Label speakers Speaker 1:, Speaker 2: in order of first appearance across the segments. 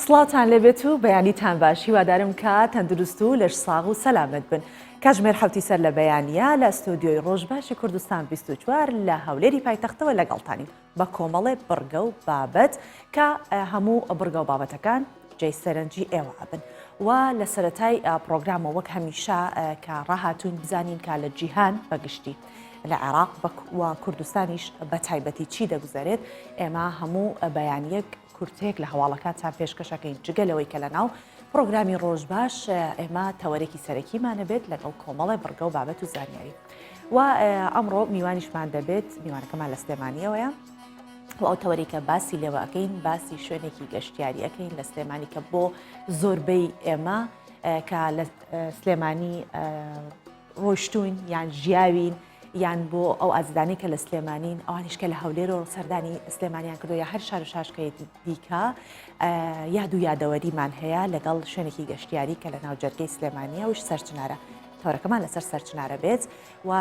Speaker 1: سڵاتان لەبێت و بەیانیتان باش هیوادارم کە تەندروست و لەش ساغ و سەلامت بن. کاتژمێر حوتی سەر لە بەیانیە لە ئەستۆدیۆی ڕۆژباشی کوردستان 24 لە هەولێری پایتەختەوە لەگەڵتانی بە کۆمەڵێ بڕگە و بابەت کە هەموو بڕگە و بابەتەکان جێی سەرنجی ئێوە بن. و لە سەرەتای پرۆگرامە وەک هەمیشە کە ڕاهاتوون بزانین کە لە جیهان بەگشتی لە عێراق و کوردستانیش بە تایبەتی چی دەگوزارێت، ئێمە هەموو بەیانیەک کورتێک لە هەواڵەکانتان پێشکەشەکەین جگەلەوەی کە لەناو پرۆگرامی ڕۆژباش ئێمە تەوەرێکی سەرەکیمانە بێت لەگەڵ کۆمەڵی بڕگە و بابەت و زانیاری. و ئەمڕۆ میوانیشمان دەبێت میوانەکەمان لە سلێمانیەوەیە و ئەو تەوەری کە باسی لێوە ئەەکەین باسی شوێنێکی گەشتیاری ئەەکەین لە سلێمانی کە بۆ زۆربەی ئێمە کە لە سلێمانی ڕۆیشتوین یان ژیاوین یان بۆ ئەو ئازدانی کە لە سلێمانین ئەوانیشکە لە هەولێر و سەردانی سلێمانیان کردو یا هەر شار و شاشکەیەتی دیکە یاد و یادەوەریمان هەیە لەگەڵ شوێنێکی گەشتیاری کە لە ناو جەرگەی سلێمانیە وش سەرچنارە تۆرەکەمان لەسەر سەرچنارە بێت و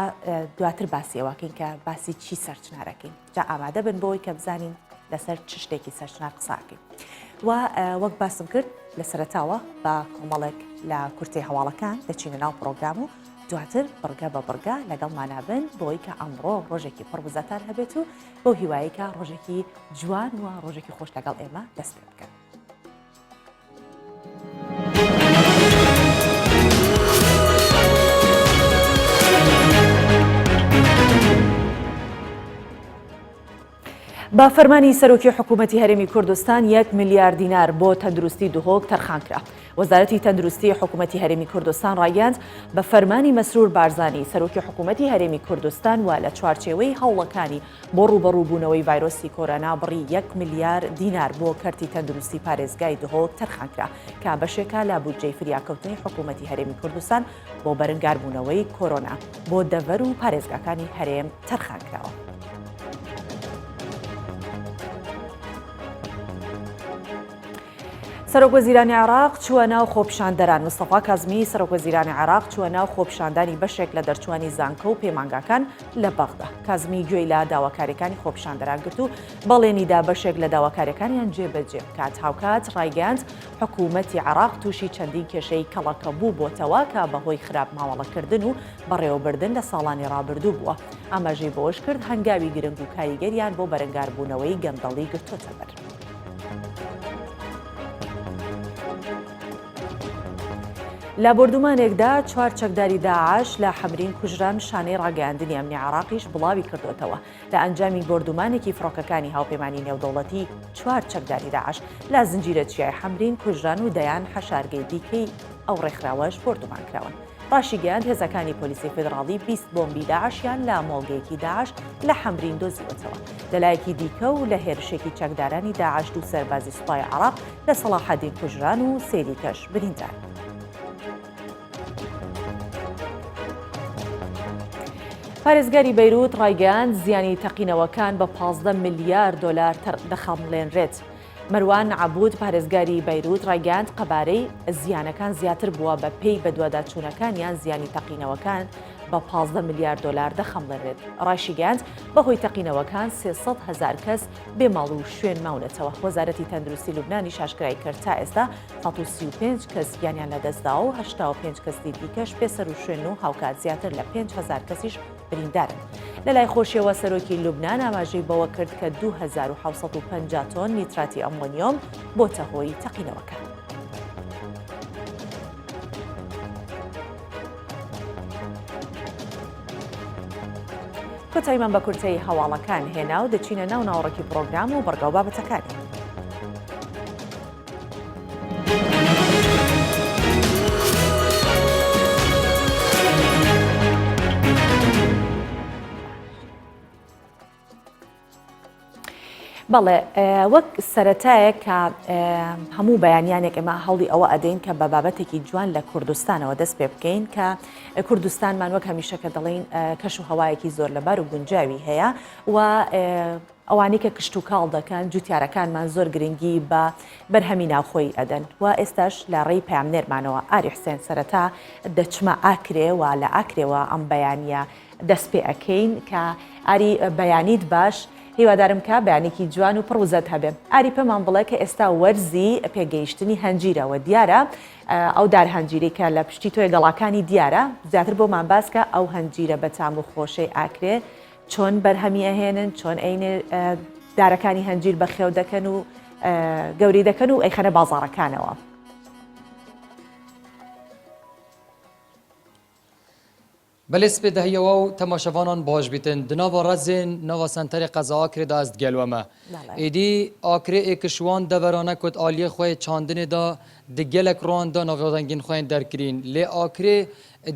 Speaker 1: دواتر باسی ئەوەکەین کە باسی چی سەرچنارەکەین جا ئامادە بن بۆی کە بزانین لەسەر چ شتێکی سەرچنار قساکەین. و وەک باسم کرد لە سەرەتاوە بە کۆمەڵێک لە کورتی هەواڵەکان دەچینە ناو پرۆگرام و دواتر بڕگە بە بڕگە لەگەڵمانابن بۆی کە ئەمڕۆ ڕۆژێکی پڕبزەتان هەبێت و بۆ هیوایی کە ڕۆژێکی جوان و ڕۆژێکی خۆش لەگەڵ ئێمە دەست پێ بکەن. با فەرمانی سەرۆکی حکوومەتی هەرێمی کوردستان 1 میلیارد دینار بۆ تەندروستی دهۆک تەرخانکرا. وەزارەتی تەندروستی حکوومەتی هەرێمی کوردستان ڕایگەاند بە فەرمانی مەسرور بارزانی سەرۆکی حکوومەتی هەرێمی کوردستان و لە چوارچێوەی هەوڵەکانی بۆ ڕوبەڕووبوونەوەی ڤایرۆسی کۆرۆنا بڕی 1 میلیارد دینار بۆ کەرتی تەندروستی پارێزگای دهۆک تەرخانکرا کە بەشێکە لە بودجەی فریاکەوتنی حکوومەتی هەرێمی کوردستان بۆ بەرەنگاربوونەوەی کۆرۆنا بۆ دەڤەر و پارێزگاکانی هەرێم تەرخانکراوە. سەرۆکوەزیرانی عێراق چووە ناو خۆپیشاندەران. مستەفا کازمی سەرۆکوەزیرانی عێراق چووە ناو خۆپیشاندانی بەشێک لە دەرچوانی زانکۆ و پەیمانگاکان لە بەغدا. کازمی گوێی لە داواکاریەکانی خۆپیشاندەران گرت و بەڵێنیدا بەشێک لە داواکاریەکانیان جێبەجێ کات هاوکات ڕایگەاند حکوومەتی عێراق تووشی چەندین کێشەی کەڵەکە بوو بۆتەوە کە بەهۆی خراپ ماوەڵەکردن و بەڕێوەبردن لە ساڵانی ڕابردوو بووە. ئاماژەی بۆش کرد هەنگاوی گرنگ و کاریگەریان بۆ بەرەنگاربوونەوەی گەندەڵی گرتوتە بەر. لە بردومانێکدا 4 چەکداری داعش لە حەمرین کوژران شانەی ڕاگەاندنی ئەمنی عێراقیش بڵاوی کردوێتەوە. لە ئەنجامی بردومانێکی فڕۆکەکانی هاوپەیمانی نێودەوڵەتی 4 چەکداری داعش لە زنجیرە چیای حەمرین کوژران و دەیان حەشارگەی دیکەی ئەو ڕێکخراوەش بردومان کراون. ڕاشی گەیاند هێزەکانی پۆلیسی فێدراڵی 20 بۆمبی داعشیان لە مۆڵگەیەکی داعش لە حەمرین دۆزیوەتەوە. لەلایەکی دیکە و لە هێرشێکی چەکدارانی داعش 2 سەربازی سوپای عێراق لە سەلاحەدین کوژران و سێری کەش بریندار. پارێزگاری بەیروت ڕایگەاند زیانی تەقینەوەکان بە 15 میلیارد دۆلار دەخەمڵێنرێت. مەروان عەبود پارێزگاری بەیروت ڕایگەاند قەبارەی زیانەکان زیاتر بووە بە پێی بە دوواداچوونەکانیان زیانی تەقینەوەکان بە 15 میلیارد دۆلار دەخەمڵێنرێت. ڕاشی گەیاند بەهۆی تەقینەوەکان 300,000 کەس بێماڵ و شوێن ماونەتەوە. وەزارەتی تەندروستی لوبنانی شاشکرای کرد تا ئێستا 135 کەس گیانیان لەدەستداوە و 85 کەسی دیکەش پێسەر و شوێن و هاوکات زیاتر لە 5,000 کەسیش بریندارن. لەلای خۆشیەوە سەرۆکی لوبنان ئاماژەی بەوە کرد کە 2750 تۆن نیتراتی ئەمۆنیۆم بۆتە هۆی تەقینەوەکان. کۆتاییمان بە کورتەی هەواڵەکان هێنا و دەچینە ناو ناوڕێکی پرۆگرام و بەڕگە و بابەتەکانی. بەڵێ وەک سەرەتایە کە هەموو بەیانیانێک ئێمە هەڵی ئەوە ئەدەین کە بە بابەتێکی جوان لە کوردستانەوە دەست پێ بکەین کە کوردستانمان وەک هەمیشەکە دەڵێن کەش و هەوایەکی زۆر لەبار و گونجاوی هەیە و ئەوانەی کە کشت و کاڵ دەکەن جوتیارەکانمان زۆر گرنگی بە بەرهەمی ناوخۆی ئەدەن و ئێستاش لە ڕێی پامنێرمانەوە ئاری حسێن سەرەتا دەچمە ئاکرێ و لە ئاکرێەوە ئەم بەیانیە دەست پێ ئەەکەین کە ئاری بەیانیت باش هیوادارم کە بەیانێکی جوان و پڕوزەت هەبێ. ئاری پێمان بڵێ کە ئێستا وەرزی پێگەیشتنی هەنجیرەوە دیارە ئەو دار هەنجیرەی کە لە پشتی تۆی گەڵاکانی دیارە زیاتر بۆمان باسکە ئەو هەنجیرە بە تام و خۆشەی ئاکرێ چۆن بەرهەمی ئەهێنن چۆن ئەینێ دارەکانی هەنجیر بەخێو دەکەن و گەوری دەکەن و ئەیخەنە بازاڕەکانەوە.
Speaker 2: بله سپیدهیەوە و تەماشەوانان باش بیتن دناوە ڕەزێن ناوە سەنتەری قەزا ئاکرێ دا ئەست گەلوەمە ئیدی ئاکرێ ئێکشوان دەڤەرانە کۆت ئالیە خۆی چاندنێدا دگەلک ڕواندا ناوەدەنگین خۆیان دەرکرین لێ ئاکرێ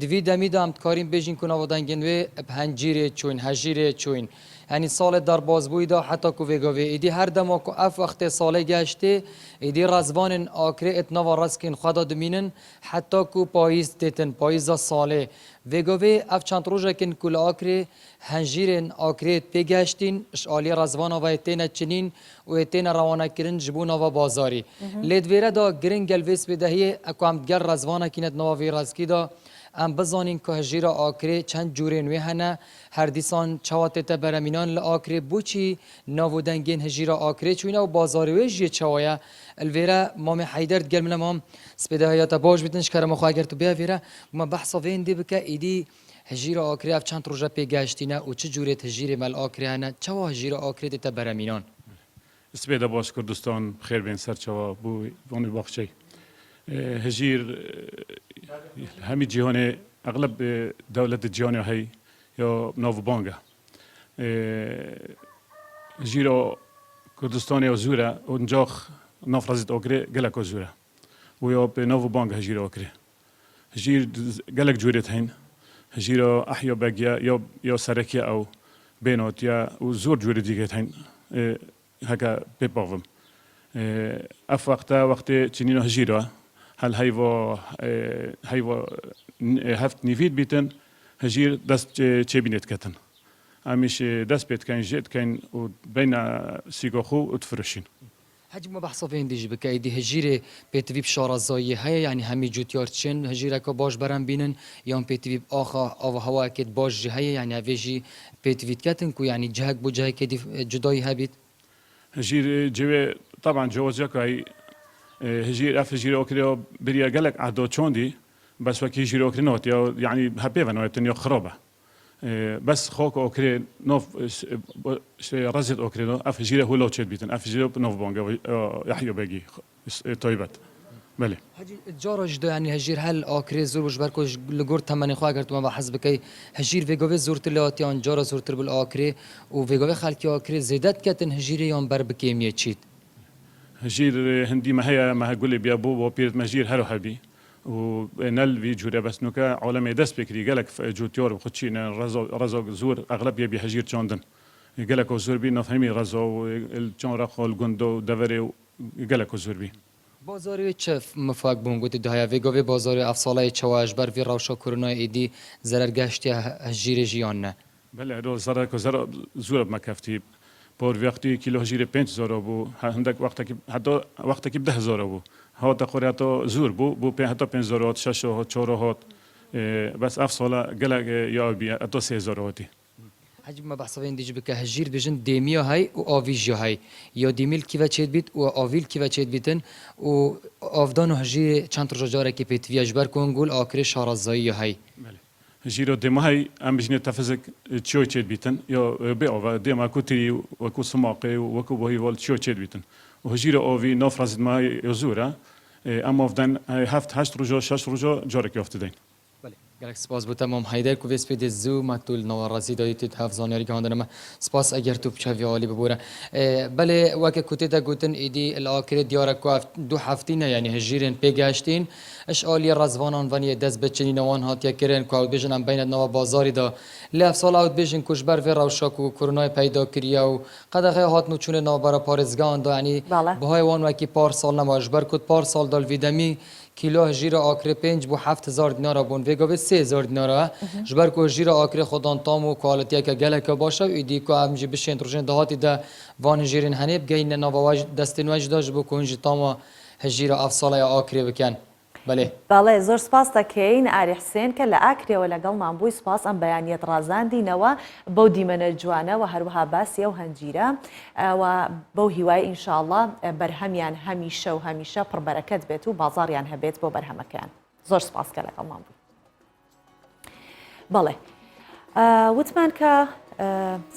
Speaker 2: دوی دەمیدا ئەمتکارین بێژین کو ناوەدەنگین وێ هەنجیرێ چوین هەژیرێ چوین یعنی سال در بازبویدا حتی کو وگاوی ایدی هر دما کو اف وقت ساله گشته ایدی رزوان آکره اتناوا رزکین خدا دمینن حتی کو پاییز دیتن پاییزا ساله وگاوی اف چند روزه کن کل آکره هنجیرن آکره پیگشتین اشالی رزوان و ایتین چنین و ایتین روانه کرن جبون و بازاری لیدویره دا گرین گلویس بدهی اکوام گر رزوانه کیند نواوی رزکی دا ام بزانین که هجیر آکره چند جوره نوی هنه هر دیسان چوات تبرمینان لآکره بوچی ناودنگین هجیر آکره چوینه و بازارویش یه چوایا الویره مام حیدر گل من مام سپیده هایتا باش بیتنش کرم خواهی اگر تو بیا ویره ما بحثا وین دی بکه ایدی هجیر آکره اف چند روزه پیگشتینه و چه جوره هجیر مل آکره هنه چوا هجیر آکره تبرمینان
Speaker 3: سپیده باش کردستان خیر بین سر چوا بو وانی باخچه هجیر همي جهاني اغلب دولة الجهاني هي يا نوفو بانجا جيرو كردستاني وزورة ونجاخ نفرزت اوكري قلق وزورة ويا بنوفو بانجا هجيرو اوكري هجير قلق جوريت هين هجيرو احيا باقيا يا سركيا او بينوت يا وزور جوري ديجيت هين هكا بيباغم اف وقت تشينينو هجيرو هل هيوا هفت نفيد بيتن هجير دست چبينت كتن امش دست بيت كان جيت كان بين سيغوخو وتفرشين
Speaker 2: حجم بحثا وين ديجي بكا ايدي هجيري بيتويب شارع زايي هي يعني همي جوتيارتشن هجيرا كا باش برام بينن يوم بيتويب اخا او هوا كد باش هي يعني هفيجي بيتويت كتن كو يعني جهك بو جهك كدي جداي هبيت
Speaker 3: هجير جوي طبعا جوازك هي هجير اف هجير اوكري بريا قالك عدو تشوندي بس وكي هجير اوكري نوت يعني هبيفا نوت يا خرابه بس خوك اوكري نوف رزت اوكري نو اف هجير هو لو تشيت بيتن اف هجير نوف بونغا يحيى باقي طيبات بله
Speaker 2: حاجی جارا جدا يعني هجير هل اوكري زور وش بركو لغور تمني خو اگر تو ما حسب كي هجير ويغوي زورت لاتيان جارا زورت بال اوكري و ويغوي خلقي اوكري زيدت كتن هجير يوم بر بكيميه تشيت
Speaker 3: هجير هندي ما هي ما هقول بيا بو وبيرت مجير هلو هبي ونل في جوري بس نوكا علماء دست بكري قالك جوتيور وخدشين رزو زور اغلب يبي هجير تشوندن قالك زور بي نفهمي رزو الجون رخو الجندو دفري قالك زور بي
Speaker 2: بازاری چه مفاق بونگوتی دهیا ویگوی بازاری افسالای چواش بر وی روشا کرونا ایدی زرر گشتی هجیر جیان نه
Speaker 3: بله رو زرر کو زر زور بمکفتی بور وقتی کیلو هجیر 5000 بو هندك وقتی که 10000 بو ها تقریبا زور بو حتی 5000 6 4 بس افسالا قالك يا بي اتو 3000
Speaker 2: حجم ما بحثوين ديج بك هجير بجن ديميا هاي و اوفيجيا هاي يا ديميل كيفا تشيد بيت و اوفيل كيفا تشيد بيتن و افدانو هجير چند رجاره كي بيت وياجبر كونغول اكري شارزاي هاي
Speaker 3: هجيرو ديما هاي ام بجني تفزك تشوي تشيد بيتن يا بيو ديما كوتري وكو سماقي وكو بوهي وال تشوي تشيد بيتن وهجيرو اوفي نفرز ما يزورا اما افدان هفت 8 رجا 6 رجا جارك يفتدين
Speaker 2: گرک سپاس بود تمام حیدر کو ویس پید زو مطول نوارزی دادید تحف زانیاری که هندنم سپاس اگر تو بچوی عالی ببوره بله وقت کتی دا گوتن ایدی الاخر دیاره کو دو هفتینه یعنی هجیرن پیگشتین اش عالی رزوانان ونی دست بچنین وان هات یا کرن کو بیشن ام بین نوا بازاری دا لف سال اوت بیشن کوش بر و روشاک و کرونا پیدا کریا و قدغه هات نو چون نابرا پارزگان دا یعنی بهای وان وکی پار سال نماش بر کد پار سال دال ویدمی کیلو هجیر آکر 5 بو 7000 دینار بون وگاوی 3000 دینار جبر کو هجیر آکر خودان تام و کوالیتی که گله باشه ایدی کو امجی بشین تروجن دهاتی ده وان هجیرن هنیب گین نواج دستن وج داش بو کنج تام هجیر افصال یا آکر بکن بەڵێ
Speaker 1: بەڵێ زۆر سپاس دەکەین ئاری حسێن کە لە ئاکرێەوە لەگەڵمان بووی سپاس ئەم بەیانیەت ڕازاندینەوە بەو دیمەنە جوانە و هەروەها باسی ئەو هەنجیرە و بەو هیوای ئینشاءڵڵا بەرهەمیان هەمیشە و هەمیشە پڕبەرەکەت بێت و بازاڕیان هەبێت بۆ بەرهەمەکەیان زۆر سپاس کە لەگەڵمان بووی. بەڵێ وتمان کە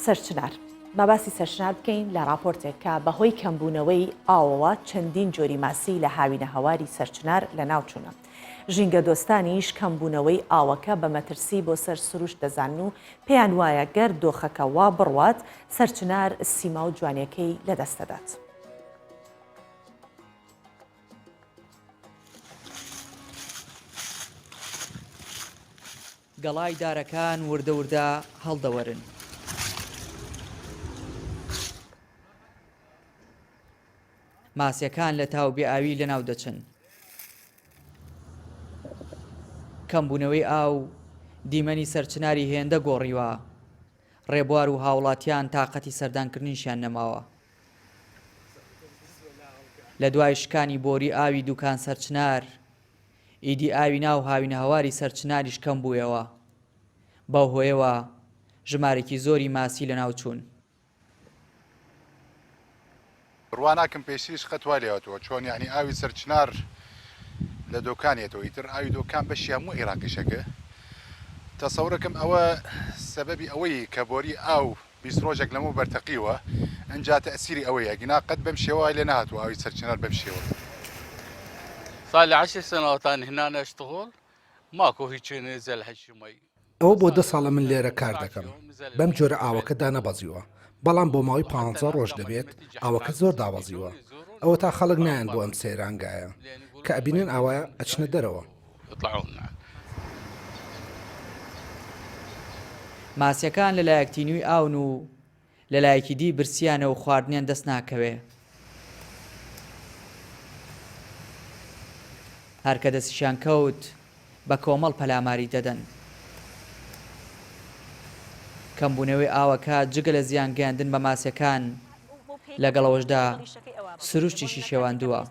Speaker 1: سەرچنار باباسی سەرچنار بکەین لە راپۆرتێک کە بەهۆی کەمبوونەوەی ئاوەوە چەندین جۆری ماسی لە هاوینە هەواری سەرچنار لە ناوچوونە. ژینگە دۆستانیش کەمبوونەوەی ئاوەکە بە مەترسی بۆ سەر سروش دەزان و پێیان وایە گەر دۆخەکە وا بڕوات سەرچنار سیما و جوانیەکەی لەدەستەدات.
Speaker 4: گەڵای دارەکان وردە وردە هەڵدەوەرن. ماسیەکان لە تاو بێئاوی لەناو دەچن. کەمبوونەوەی ئاو دیمەنی سەرچناری هێندە گۆڕیوە. ڕێبوار و هاوڵاتیان تااقەتی سەردانکردنیشیان نەماوە. لە دوای شکانی بۆری ئاوی دوکان سەرچنار ئیدی ئاوی ناو هاوینە هەواری سەرچناریش کەم بوویەوە. بەو هۆیەوە ژمارێکی زۆری ماسی لە ناو چوون.
Speaker 5: ڕواناکەم پێشیش خەتوا لێوەتەوە چۆن یعنی ئاوی سەرچنار لە دۆکانێتەوە ئیتر ئاوی دۆکان بەشی هەموو عێراقیشەکە تەسەورەکەم ئەوە سەبەبی ئەوەی کە بۆری ئاو 20 ڕۆژێک لەمەوە بەرتەقیوە ئەنجا تەئسیری ئەوەیە ئەگینا قەت بەم شێوە لێ نهاتوە ئاوی سەرچنار بەم شێوە.
Speaker 6: صار لي 10 سنوات أنا هنا أشتغل ماكو هيك نزل هالشي مي.
Speaker 7: ئەوە بۆ 2 ساڵە من لێرە کار دەکەم بەم جۆرە ئاوەکەدا نەبەزیوە بەڵام بۆ ماوەی 15 ڕۆژ دەبێت ئاوەکە زۆر داوەزیوە ئەوە تا خەڵک نایەن بۆ ئەم سەیرانگایە کە ئەبینن ئاوایە ئەچنە دەرەوە.
Speaker 4: ماسیەکان لە لایەکتینووی ئاون و لە لایەکی دی برسیانە و خواردنیان دەست ناکەوێ. هەرکە دەستیشان کەوت بە کۆمەڵ پەلاماری دەدەن. کەمبوونەوەی ئاوەکە جگە لە زیان گەیاندن بە ماسیەکان لەگەڵەوەشدا سروشتیشی شێواندووە.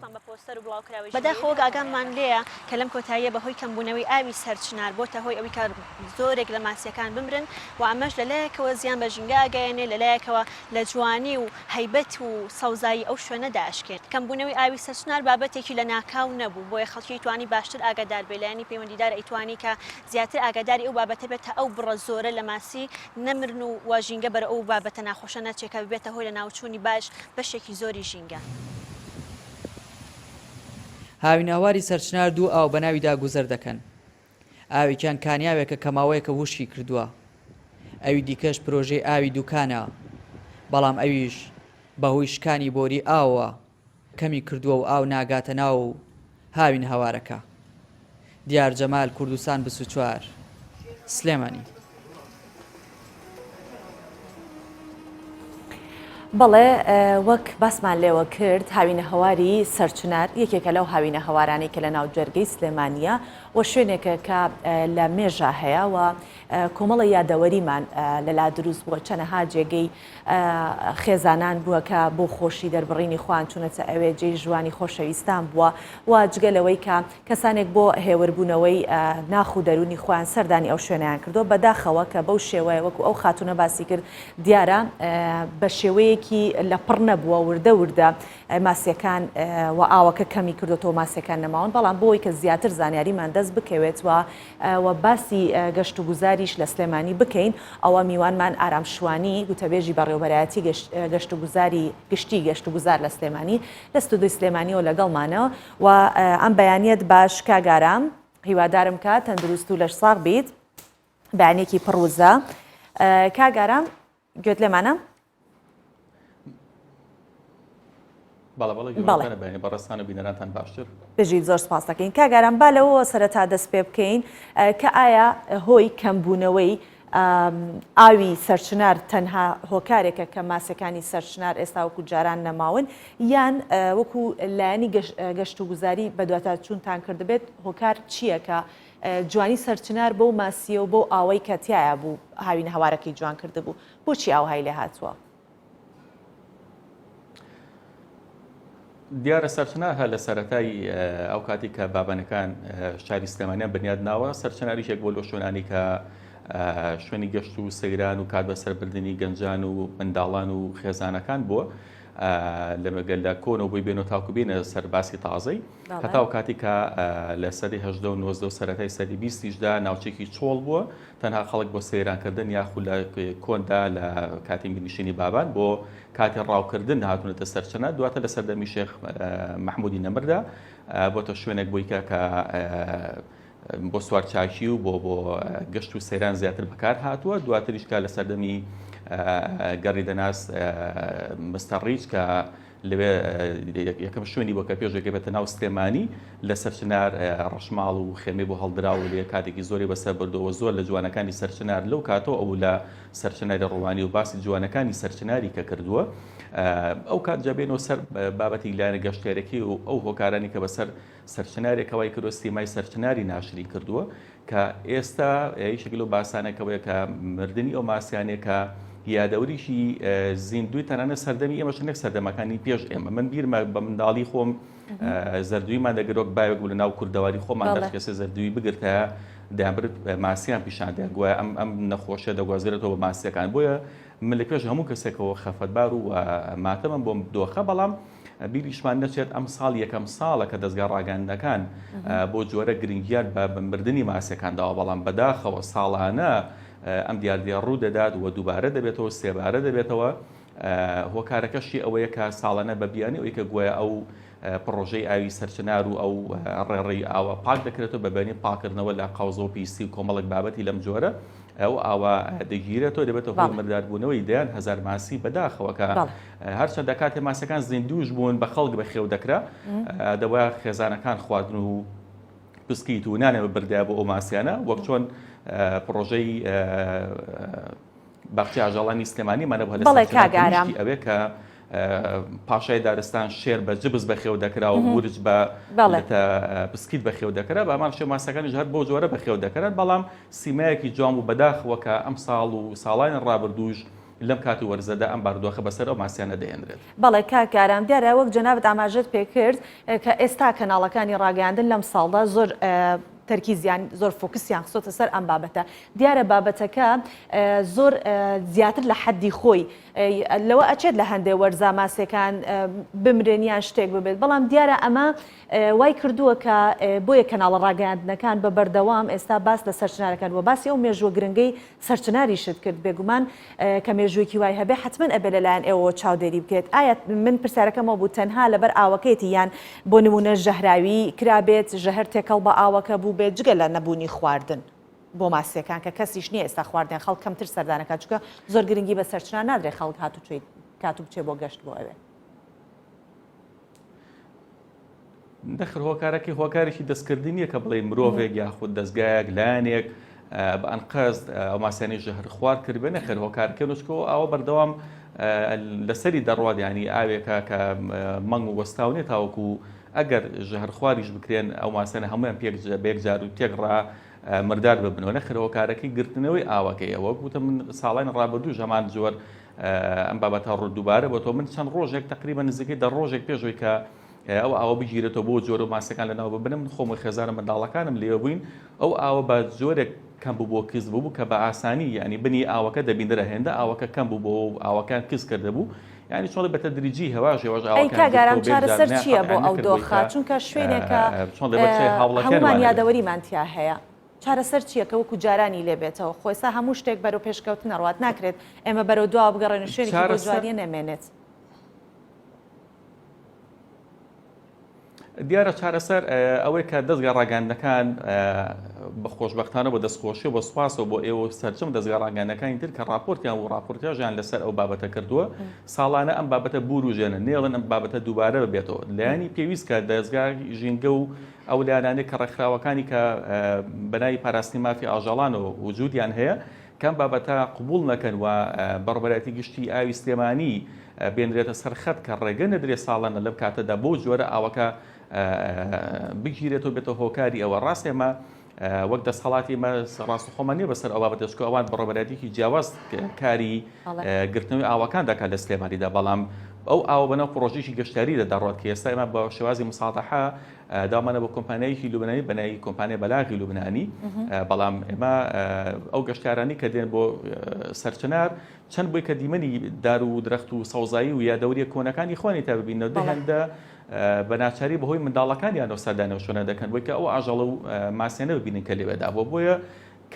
Speaker 8: بەداخەوە ئاگاممان لێیە کە لەم کۆتاییە بەهۆی کەمبوونەوەی ئاوی سەرچنار بۆتە هۆی ئەوی کار زۆرێک لە ماسیەکان بمرن و ئەمەش لەلایەکەوە زیان بە ژینگە ئاگەیەنێ لەلایەکەوە لە جوانی و هەیبەت و سەوزایی ئەو شوێنەدا ئاشکێت. کەمبوونەوەی ئاوی سەرچنار بابەتێکی لە ناکاو نەبوو بۆیە خەڵکی توانی باشتر ئاگادار بێ لایەنی پەیوەندیدار ئەیتوانی کە زیاتر ئاگاداری ئەو بابەتە بێت تا ئەو بڕە زۆرە لە ماسی نەمرن و واژینگە بەر ئەو بابەتە ناخۆشە نەچێکە ببێتە هۆی لە ناوچوونی باش بەشێکی زۆری ژینگە.
Speaker 4: هاوینەواری سەرچنار دوو ئاو بە ناویدا گوزەر دەکەن. ئاوێکیان کانیاوێکە کە ماوەیەکە وشکی کردووە. ئەوی دیکەش پرۆژەی ئاوی دوکانە بەڵام ئەویش بەهۆی شکانی بۆری ئاوە کەمی کردووە و ئاو ناگاتە ناو هاوین هەوارەکە. دیار جەمال کوردستان 24 سلێمانی.
Speaker 1: بەڵێ وەک باسمان لێوە کرد هاوینە هەواری سەرچنار یەکێکە لەو هاوینە هەوارانەی کە لە ناو جەرگەی سلێمانیە و شوێنێکە کە لە مێژە هەیە و کۆمەڵی یادەوەریمان لەلا دروست بووە چەنەها جێگەی خێزانان بووە کە بۆ خۆشی دەربڕینی خوان چونەتە ئەوێ جێی ژوانی خۆشەویستان بووە و جگەلەوەی کە کەسانێک بۆ هێوربوونەوەی ناخ و دەرونی خوان سەردانی ئەو شوێنیان کردو بەداخەوە کە بەو شێوەیە وەکو ئەو خاتونە باسی کرد دیارە بە شێوەیەکی لە پڕ نەبووە وردە وردە ماسیەکان و ئاوەکە کەمی کردوەوە ماسیەکان نەماون بەڵام بۆی کە زیاتر زانیاریمان دەست بکەوێت و باسی گەشت و گوزاریش لە سلێمانی بکەین ئەوە میوانمان ئارامشوانی گوتەبێژی بەڕێوەبەرایەتی گەشت و گوزاری گشتی گەشت و گوزار لە سلێمانی لە ستودیۆی سلێمانیەوە لەگەڵمانەوە و ئەم بەیانیەت باش کاگارام هیوادارم کە تەندروست و لەش ساغ بیت بەیانێکی پڕوزە کاگارام گوێت لێمانە؟
Speaker 9: بەڕستانە بینەرانتان باشتر
Speaker 1: بژیت زۆر سپاس دەکەین کاگاران با لەوە سەرەتا دەست پێ بکەین کە ئایا هۆی کەمبوونەوەی ئاوی سەرچنار تەنها هۆکارێکە کە ماسەکانی سەرچنار ئێستا وەکو جاران نەماون یان وەکو لایەنی گەشت و گوزاری بە دواتر چوونتان کردبێت هۆکار چییە کە جوانی سەرچنار بۆ ماسیە و بۆ ئاوەی کەتیایە بوو هاوین هەوارەکەی جوان کردبوو بۆچی ئاوهای لێ هاتووە؟
Speaker 9: دیارە سەرچنە هە لە سەرەتای ئەو کاتی کە بابەنەکان شاری سلێمانیان بنیاد ناوە سەرچناریشێک بۆ لۆ شوێنانی کە شوێنی گەشت و سەیران و کات بەسەربردننی گەنجان و منداڵان و خێزانەکان بووە لەمەگەل لە کۆنەوە بۆی بێن و تاکو بینە سەرباسی تازەی هەتا و کاتی کە لە سەدی هەژدە و نۆزدە و سەرەتای سەدی بیستیشدا ناوچێکی چۆڵ بووە تەنها خەڵک بۆ سەیرانکردن یاخود لە کۆندا لە کاتی نشینی بابان بۆ کاتی ڕاوکردن هاتوونەتە سەرچنە دواتە لە سەردەمی شێخ مەحمودی نەمردا بۆتە شوێنێک بۆی کە بۆ سوارچاکی و بۆ گەشت و سەیران زیاتر بەکار هاتووە دواتریش کە لە سەردەمی گەڕی دەناس مستەڕیج کە لەوێ یەکەم شوێنی بۆ کە پێشێکە بێتە ناو سلێمانی لە سەرچنار ڕەشماڵ و خێمەی بۆ هەڵدرا و لێ کاتێکی زۆری بەسەر بردەوە زۆر لە جوانەکانی سەرچنار لەو کاتەوە ئەو لە سەرچناری ڕوانی و باسی جوانەکانی سەرچناری کە کردووە ئەو کات جەبێنەوە سەر بابەتی لایەنە گەشتێرەکی و ئەو هۆکارانی کە بەسەر سەرچنارێکەوەی کردو سیمای سەرچناری ناشری کردووە کە ئێستا یەکێک لەو باسانێکەوەیە کە مردنی ئەو ماسیانێکە یادەوریشی زیندوی تەنانە سەردەمی ئێمەش نەک سەردەمەکانی پێش ئێمە من بیرمە بە منداڵی خۆم زەردوویمان دەگرۆک باوێک بوو لە ناو کوردەواری خۆمان دەکەسێ زەردووی بگرتە دەیانبرد ماسییان پیشاندە گوایە ئەم نەخۆشیە دەگوازرێتەوە بە ماسیەکان بۆیە من لە پێش هەموو کەسێکەوە خەفەتبار و ماتەمەم بۆم دۆخە بەڵام بیریشمان نەچێت ئەم ساڵ یەکەم ساڵە کە دەستگا ڕاگەاندنەکان بۆ جۆرە گرنگیان بە مردنی ماسیەکانداوە بەڵام بەداخەوە ساڵانە ئەم دیاردیە ڕوو دەدات و دووبارە دەبێتەوە سێبارە دەبێتەوە هۆکارەکەشی ئەوەیە کە ساڵانە بەبیانی ئەوەی کە گوایە ئەو پرۆژەی ئاوی سەرچنار و ئەو ڕێڕی ئاوە پاک دەکرێتەوە بەبێنی پاکردنەوە لە قەوزە و پیسی و کۆمەڵک بابەتی لەم جۆرە ئەو ئاوا دەگیرێتەوە دەبێتەوە هۆی مرداربوونەوەی دەیان هەزار ماسی بەداخەوە کە هەرچەندە کاتێ ماسەکان زیندوش بوون بە خەڵک بەخێو دەکرا دەوایە خێزانەکان خواردن و پسکیت و نانێ بردایە بۆ ئەو ماسیانە وەک چۆن پرۆژەی باخچی ئاژەڵانی سلێمانیمانە بە لەسەر ئەوێ کە پاشای دارستان شێر بە جبز بەخێو دەکرا و ورج بە پسکیت بەخێو دەکرا بە ئەمان شێ ماسەکانیش هەر بۆ جۆرە بەخێو دەکرێت بەڵام سیمایەکی جوان و بەداخەوە کە ئەم ساڵ و ساڵانی ڕابردووش لەم کات و وەرزەدا ئەم باردۆخە بەسەر ئەو ماسیانە دەهێنرێت.
Speaker 1: بەڵێ کاکارام دیارە وەک جەنابەت ئاماژەت پێکرد کە ئێستا کەناڵەکانی ڕاگەاندن لەم ساڵدا زۆر تەرکیزیان زۆر فۆکسیان خستۆتە سەر ئەم بابەتە دیارە بابەتەکە زۆر زیاتر لە حەدی خۆی لەوە ئەچێت لە هەندێک وەرزە ماسیەکان بمرێنیان شتێک ببێت بەڵام دیارە ئەمە وای کردووە کە بۆیە کەناڵە ڕاگەاندنەکان بە بەردەوام ئێستا باس لە سەرچنارەکان وە باسی ئەو مێژووە گرنگەی سەرچناری شت کرد بێگومان کە مێژوویەکی وای هەبێ حتمما ئەبێ لەلایەن ئێوە چاودێری بکرێت ئایا من پرسیارەکەمەوە بوو تەنها لەبەر ئاوەکەیەتی یان بۆ نمونە ژەهراوی کرابێت ژەهر تێکەڵ بە ئاوەکە بوو بێت جگە لە نەبوونی خواردن بۆ ماسیەکان کە کەسیش نییە ئێستا خواردن خەڵک کەمتر سەردانەکە چکە زۆر گرنگی بە سەرچنان نادرێت خەڵک هاتوچێت کاتو بچێ بۆ گەشت بۆ ئەوێ
Speaker 9: دەخر هۆکارێکی دەستکردنیە کە بڵێ مرۆڤێک یاخود دەستگایەک لایەنێک بە ئەنقەست ئەو ماسیانی ژەهر خوارد کرد بێنە خێر هۆکارکردنشکەوە ئەوە بەردەوام لەسەری دەڕوات ینی ئاوێکە کە مەنگ و وەستاونێت تاوەکو ئەگەر ژەهر خواریش بکرێن ئەو ماسیانە هەمویان پێک جار و تێکڕا مردار ببنەوە نەخر هۆکارەکەی گرتنەوەی ئاوەکەی ئەوە گوتە من ساڵان ڕابردوو ژەمان زۆر ئەم بابەتە ڕوو دووبارە بۆ تۆ من چەند ڕۆژێک تقریبا نزیکەی دە ڕۆژێک پێشەوەی کە ئەو ئاوە بگیرێتەوە بۆ جۆرە و ماسەکان لەناو ببنم خۆمە خێزانە منداڵەکانم لێ بووین ئەو ئاوە بە زۆرێک کەم بوو بۆ کەس بوو کە بە ئاسانی ینی بنی ئاوەکە دەبیندرە هێندە ئاوەکە کەم بوو بۆ ئاوەکان کەس کرده بوو ینی چۆڵی بە تەدریجی هەواژ
Speaker 1: ئەوکەگارم چارەسەر چییە بۆ ئەو دۆخە چونکە شوێنێکە هەمومان یادەوەریمانتیا هەیە چارەسەر چییە کە وەکو جارانی لێبێتەوە خۆیسا هەموو شتێک بەرەو پێشکەوتن نەڕوات ناکرێت ئێمە بەرەو دوا بگەڕێن شوێنێکی بۆ جوانیە نەمێنێت
Speaker 9: دیارە چارەسەر ئەوەی کە دەستگا ڕاگەاندنەکان بە خۆشبەختانە بۆ دەستخۆشی بۆ سوپاسەوە بۆ ئێوە سەرجەم دەستگا ڕاگەاندنەکانی تر کە راپۆرتیان و راپۆرتیاژیان لەسەر ئەو بابەتە کردووە ساڵانە ئەم بابەتە بوروژێنە نێڵن ئەم بابەتە دووبارە ببێتەوە لایانی پێویست کە دەستگا ژینگە و ئەو لایانانەی کە ڕێکخراوەکانی کە بەناوی پاراستنی مافی ئاژەڵانەوە وجودیان هەیە کەم بابەتە قبول نەکەن و بەڕێوەبەتی گشتی ئاوی سلێمانی بێنرێتە سەرخەت کە ڕێگە نەدرێت ساڵانە لەم کاتەدا بۆ جۆرە ئاوەکە بگیرێتەوە بێتە هۆکاری ئەوە ڕاستێمە وەک دەسەڵاتی مە ڕاست خۆمانێ بەسەر ئەو بابەتەشکۆ ئەوان بەڕێوەبەرێتێکی جیاواز کاری گرتنەوەی ئاوەکان دەکات لە سلێمانیدا بەڵام ئەو ئاوە بەناو پرۆژێکی گەشتیاری دەداڕات کە ئێستا ئێمە بە شێوازی مساڵحە دامانە بە کۆمپانیایەکی لوبنانی بەناوی کۆمپانیا بەلاغی لوبنانی بەڵام ئێمە ئەو گەشتیارانی کە دێن بۆ سەرچنار چەند بۆی کە دیمەنی دار و درەخت و سەوزایی و یادەوریە کۆنەکانی خوانی تا ببینەوە هەندە بە ناچاری بەهۆی منداڵەکانیانەوە سەردانەوە شوێنە دەکەن بۆی کە ئەو ئاژەڵە و ماسیێنە ببینن کە لێوێدا بۆیە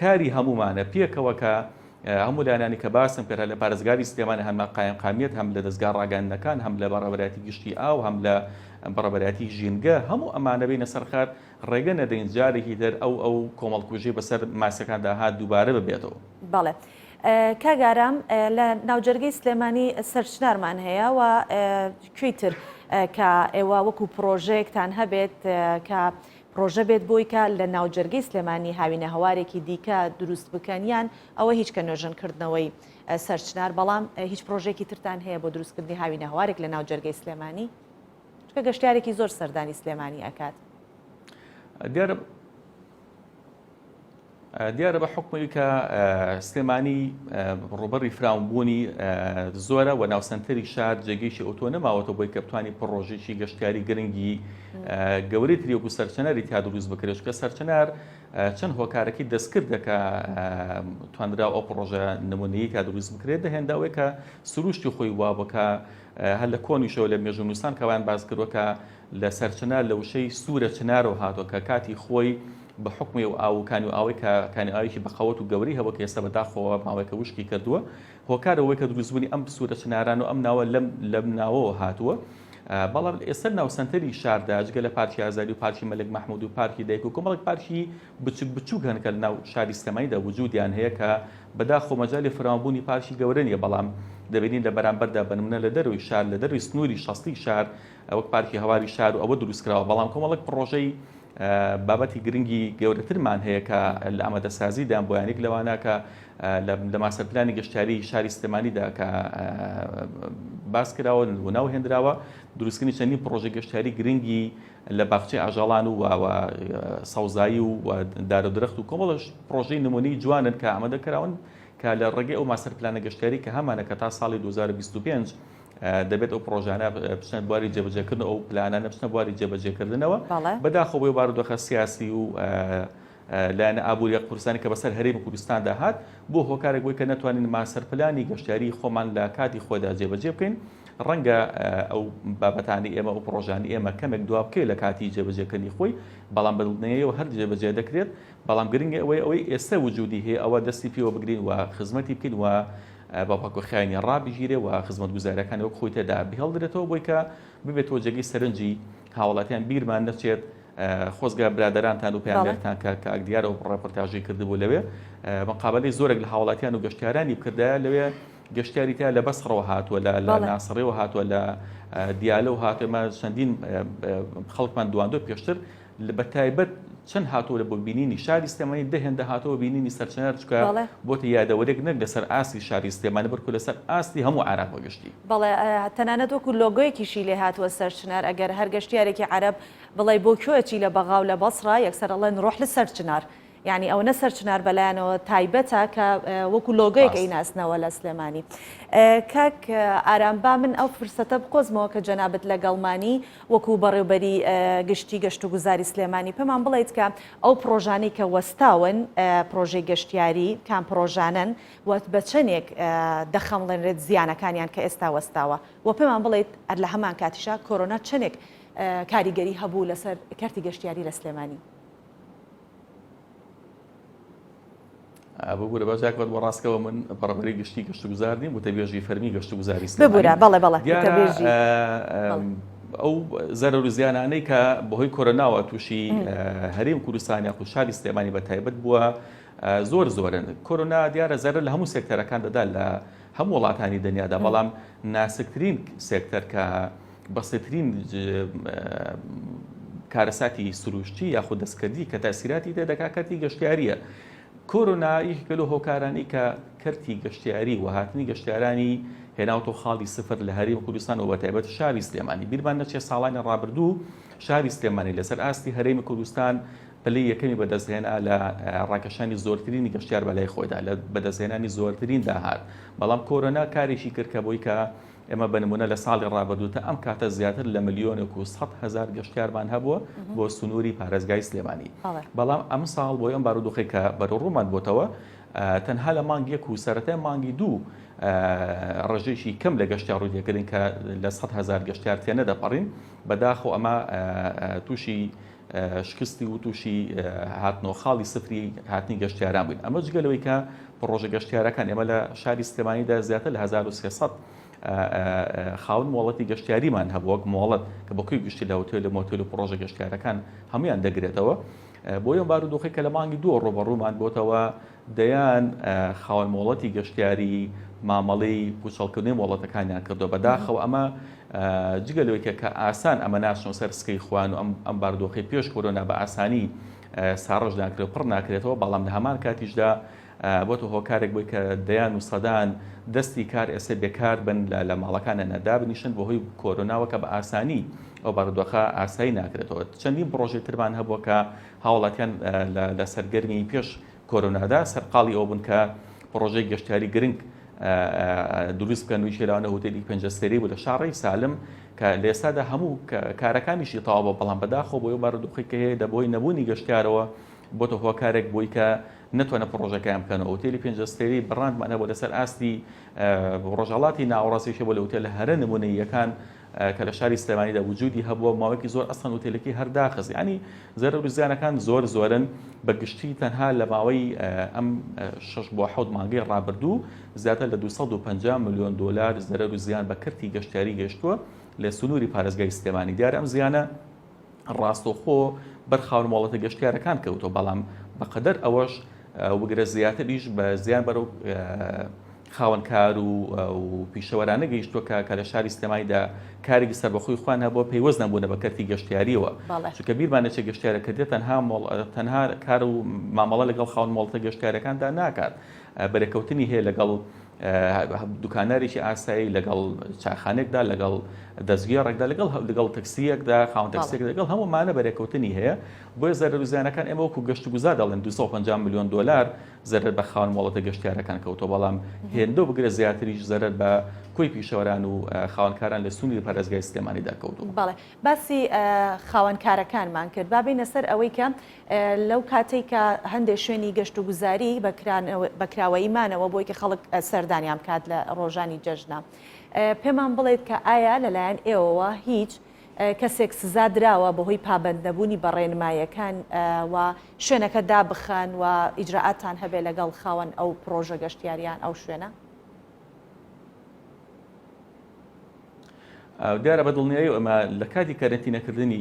Speaker 9: کاری هەمومانە پێکەوە کە هەموو لایەنانی کە باسم کرد لە پارێزگاری سلێمانی هەم لە قایمقامیەت هەم لە دەستگا ڕاگەاندنەکان هەم لە بەڕێوەبەرەتی گشتی ئاو هەم لە بەڕێوەبەرەتی ژینگە هەموو ئەمانە بینە سەرخات ڕێگە نەدەین جارێکی دەر ئەو کۆمەڵکوژی بەسەر ماسیەکاندا هات دووبارە ببێتەوە.
Speaker 1: بەڵێ کاگارام لە ناوجەرگەی سلێمانی سەرچنارمان هەیە و کوێتر کە ئێوە وەکو پرۆژەیەکتان هەبێت کە پرۆژە بێت بۆی کە لە ناوجەرگەی سلێمانی هاوینە هەوارێکی دیکە دروست بکەنیان ئەوە هیچ کە نوێژنکردنەوەی سەرچنار بەڵام هیچ پرۆژێکی ترتان هەیە بۆ دروستکردنی هاوینە هەوارێک لە ناوجەرگەی سلێمانی چکە گەشتیارێکی زۆر سەردانی سلێمانی ئەکات
Speaker 9: دیارە بە حکمی کە سلێمانی ڕوبەری فراوانبوونی زۆرە و ناوسەنتەری شار جێگەیشی ئۆتۆ نەماوەتەوە بۆی کە بتوانانی پرۆژێکی گەشتیاری گرنگی گەورەی تری وەکو سەرچەنەری تا دروست بکرێت کە سەرچەنار چەند هۆکارێکی دەستکرد دەکە توانرا ئەو پرۆژە نمونەیە تا دروست بکرێت دەهێنداوەی کە سروشتی خۆی وا بکە هەر لە کۆنیشەوە لە مێژونووسان کەوان باز کردووە کە لە سەرچەنار لە وشەی سوورە چنارەوە هاتووە کە کاتی خۆی بە حکمی و ئاوکانی و ئاوی کە کانیئاویکی بەخەوەت و گەوری هەوە کە ئێستا بەداخەوە ماوەیەکە وشکی کردووە هۆکارەوەی کە دروستبوونی ئەم سوورە چناران و ئەم ناوە لەم ناوەوە هاتووە بەڵام ئێستا ناوسەنتەری شاردا جگە لە پارکی ئازادی و پارکی مەلک مەحموود و پارکی دایک و کۆمەڵێک پارکی بچووک هەن کە لەناو شاری سلێمانیدا وجودیان هەیە کە بەداخۆ مەجالی فراوانبوونی پارکی گەورە نیە بەڵام دەبینین لە بەرامبەردا بنمونە لە دەروی شار لە دەروی سنووری شەستی شار وەک پارکی هەواری شار و ئەوە دروستکراوە بەڵام کۆمەڵێک پرۆژەی بابەتی گرنگی گەورەترمان هەیە کە لە ئامادەسازیدان بۆیانێک لەوانە کە لە ماسەرپلانی گەشتیاری شاری سلێمانیدا کە باس کراوە و ناو هێنراوە دروستکردنی چەندین پرۆژە گەشتیاری گرنگی لە باخچەی ئاژەڵان و سەوزایی و دارە درەخت و کۆمەڵش پرۆژەی نمونەی جوانن کە ئامادەکراون کە لە ڕێگەی ئەو ماسەرپلانە گەشتیاری کە هەمانە کە تا ساڵی 2025 دەبێت ئەو پرۆژانە بچنە بواری جێبەجێکردن ئەو پلانانە بچنە بواری جێبەجێکردنەوە بەداخەوە بۆی بارودۆخە سیاسی و لایەنە ئابووری قورسانی کە بەسەر هەرێمی کوردستاندا هات بۆ هۆکارێک بووی کە نەتوانین ماسەرپلانی گەشتیاری خۆمان لە کاتی خۆدا جێبەجێ بکەین ڕەنگە ئەو بابەتانی ئێمە و پرۆژانی ئێمە کەمێک دوا بکەین لە کاتی جێبەجێکردنی خۆی بەڵام بەدڵنیەوە هەر جێبەجێ دەکرێت بەڵام گرنگە ئەوەی ئێستا وجودی هەیە ئەوە دەستی پێوە بگرین و خزمەتی بکەین و باپاکۆخیانی ڕابژیرێ و خزمەت گوزارەکانی وەک خۆی تێدا بهێڵدرێتەوە بۆی کە ببێتەوە جێگەی سەرنجی هاوڵاتیان بیرمان نەچێت خۆزگا برادرانتان و پێیانێتان کە ئەگدیارە و ڕێپۆرتاژی کردبوو لەوێ مقابلەی زۆرێک لە هاوڵاتیان و گەشتیارانی بکردایە لەوێ گەشتیاری تا لە بەسڕەوە هاتووە لە ناسڕێەوە هاتووە لە دیالە و هاتوێمە چەندین خەڵکمان دواندۆ پێشتر بە تایبەت چەند هاتووە لە بۆ بینینی شاری سلێمانی دەهێندە هاتەوە بینینی سەرچەنەر چکە بۆتە یادەوەرێک نەک لەسەر ئاستی شاری سلێمانی بەرکو لەسەر ئاستی هەموو عەرەب گەشتی
Speaker 1: بەڵێ تەنانەت وەکو لۆگۆیەکیشی لێ هاتووە سەرچنار ئەگەر هەر گەشتیارێکی عەرەب بڵێ بۆ کوێچی لە بەغاو لە بەسڕا یەکسەر ئەڵێن ڕۆح لە سەرچنار یعنی ئەوە نە سەرچنار بەلایەنەوە تایبەتە کە وەکو لۆگۆیەک ئەیناسنەوە لە سلێمانی کاک ئارامبا من ئەو فرسەتە بقۆزمەوە کە جەنابەت لەگەڵمانی وەکو بەڕێوبەری گشتی گەشت و گوزاری سلێمانی پێمان بڵێیت کە ئەو پرۆژانەی کە وەستاون پرۆژەی گەشتیاری کام پرۆژانن و بە چەندێک دەخەمڵێنرێت زیانەکانیان کە ئێستا وەستاوە و پێمان بڵێیت ئەر لە هەمان کاتیشا کۆرۆنا چەندێک کاریگەری هەبوو لەسەر کارتی گەشتیاری لە سلێمانی
Speaker 9: ببوورە بەجاکوت بۆ ڕاستکەوە من بەڕێوەبەری گشتی گەشت و گوزار نیم وتەبێژی فەرمی گەشت و گوزاری
Speaker 1: ببوورە بەڵێ
Speaker 9: ئەو زەرەر و زیانانەی کە بەهۆی کۆرۆناوە تووشی هەرێم کوردستانی یاخود شاری سلێمانی بە تایبەت بووە زۆرن کۆرۆنا دیارە زەرەر لە هەموو سێکتەرەکان دەدا لە هەموو وڵاتانی دنیادا بەڵام ناسکترین سێکتەر کە بەسیترین کارەساتی سروشتی یاخود دەستکردی کە تاسیراتی تێدەکا کارتی گەشتیاریە کۆرۆنا یەکێک لەو هۆکارانی کە کەرتی گەشتیاری و هاتنی گەشتیارانی هێناوتۆ خاڵی سفر لە هەرێمی کوردستان و بەتایبەت شاری سلێمانی بیرمان نەچێت ساڵانی ڕابردوو شاری سلێمانی لەسەر ئاستی هەرێمی کوردستان پلەی یەکەمی بەدەستهێنا لە ڕاکێشانی زۆرترینی گەشتیار بەلای خۆیدا لە بەدەستهێنانی زۆرترین داهات بەڵام کۆرۆنا کارێکی کرد کە بۆی کە ئێمە بنمونە لە ساڵی ڕابردووتە ئەم کاتە زیاتر لە 1,100,000 گەشتیارمان هەبووە بۆ سنووری پارێزگای سلێمانی بەڵام ئەم ساڵ بۆ ئەم بارودۆخی کە بەرەڕوومان بۆتەوە تەنها لە مانگیەک و سەرەتای مانگی دوو ڕژێکی کەم لە گەشتیار ڕوودێکردن کە لە 100,000 گەشتیار تێنە دەپەڕین بەداخۆ ئەمە تووشی شکستی و تووشی هاتنەوە خاڵی سفری هاتنی گەشتیاران بووین ئەمە جگەلەوەی کە پرۆژە گەشتیارەکان ئێمە لە شاری سلێمانیدا زیاتر لە 1300 خاون مۆڵەتی گەشتیاریمان هەبووە مۆڵەت کە بەکوی گشتی لە هۆتێل لە مۆتێل و پرۆژە گەشتیارەکان هەمویان دەگرێتەوە بۆ ئەم بارودۆخی کە لە مانگی دووە ڕۆبەڕوومان بۆتەوە دەیان خاون مۆڵەتی گەشتیاری مامەڵەی پوچەڵکردنی مۆڵەتەکانیان کردو بەداخەوە ئەمە جگەلەوەیکە کە ئاسان ئەمە ناچنەوە سەر سکەی خوان و ئەم بارودۆخی پێش کۆرۆنا بە ئاسانی ساڕژ ناکرێت پڕ ناکرێتەوە بەڵام لە هەمان کاتیشدا بۆتە هۆکارێک بووی کە دەیان و سەدان دەستی کار ئێستا بێکار بن لە ماڵەکانە نەدا بنیشن بەهۆی کۆرۆناوە کە بە ئاسانی ئەو بارودۆخە ئاسایی ناکرێتەوە چەندین پرۆژەی ترمان هەبووە کە هاوڵاتیان لە سەرگەرمی پێش کۆرۆنادا سەرقاڵی ئەو بن کە پرۆژەی گەشتیاری گرنگ دروست بکەن و شێراوانە هۆتێلی پێنجەستێری بوو لە شارڕی سالم کە لە ئێستادا هەموو کارەکانیشی تەواو بەڵام بەداخۆ بۆ بارودۆخی کە هەیە دەبۆی نەبوونی گەشتیارەوە بۆتە هۆکارێک بووی کە نتوانە پرۆژەکەیان بکەنەوە هۆتێلی پێنجەستێری بڕاندمانە بۆ لەسەر ئاستی ڕۆژهەڵاتی ناوەڕاستیشە بۆ لە هۆتێل هەرە نمونەیەکان کە لە شاری سلێمانیدا وجودی هەبووە ماوەیەکی زۆر ئەسڵەن هۆتێلەکەی هەرداخست ینی زەرەر و زیانەکان زۆرن بەگشتی تەنها لە ماوەی ئەم 6 بۆ 7 مانگەی ڕابردوو زیاتر لە 250 ملیۆن دۆلار زەرەر و زیان بە کردی گەشتیاری گەشتووە لە سنووری پارێزگای سلێمانی دیارە ئەم زیانە ڕاستەوخۆ بەرخاون مۆڵەتە گەشتیارەکان کەوتەوە بەڵام بەقەدەر ئەوەش وەگرە زیاتریش بە زیان بەرەو خاوەنکار و پیشەوەرانە گەیشتووە کە لە شاری سلێمانیدا کارێکی سەربەخۆی خوان هەبووە پەیوەست نەبوونە بە کەرتی گەشتیاریەوە چونکە بیرمانێکە گەشتیارەکە دێت تەنها کار و مامەڵە لەگەڵ خاون مۆڵەتە گەشتیارەکاندا ناکات بەرەکەوتنی هەیە لەگەڵ دوکانارێکی ئاسایی لەگەڵ چاخانێکدا لەگەڵ دەستگیێڕێکدا لەگەڵ تەکسیەکدا خاون تەکسیەک لەگەڵ هەموومانە بەرەکەوتنی هەیە بۆیە زەرەر و زیانەکان ئێمە وەکو گەشت و گوزار دەڵێن 250 ملیۆن دۆلار زەرەر بە خاون مۆڵەتە گەشتیارەکان کەوتەوە بەڵام هێندە بگرە زیاتریش زەرەر بە کۆی پیشەوەران و خاوەنکاران لە سنووری پارێزگای سلێمانیدا کەوتووە.
Speaker 1: بەڵێ باسی خاوەنکارەکانمان کرد با بینە سەر ئەوەی کە لەو کاتێک کە هەندێک شوێنی گەشت و گوزاری بەکراوەیمانەوە بۆی کە خەڵک سەردانیان بکات لە ڕۆژانی جەژنە پێمان بڵێت کە ئایا لەلایەن ئێوەوە هیچ کەسێک سزا دراوە بەهۆی پابند نەبوونی بە ڕێنمایەکان و شوێنەکە دابخەن و ئیجراعاتان هەبێ لەگەڵ خاوەن ئەو پرۆژە گەشتیاریان ئەو شوێنە؟
Speaker 9: دیارە بەدڵنیایی ئەمە لە کاتی کارنتینەکردنی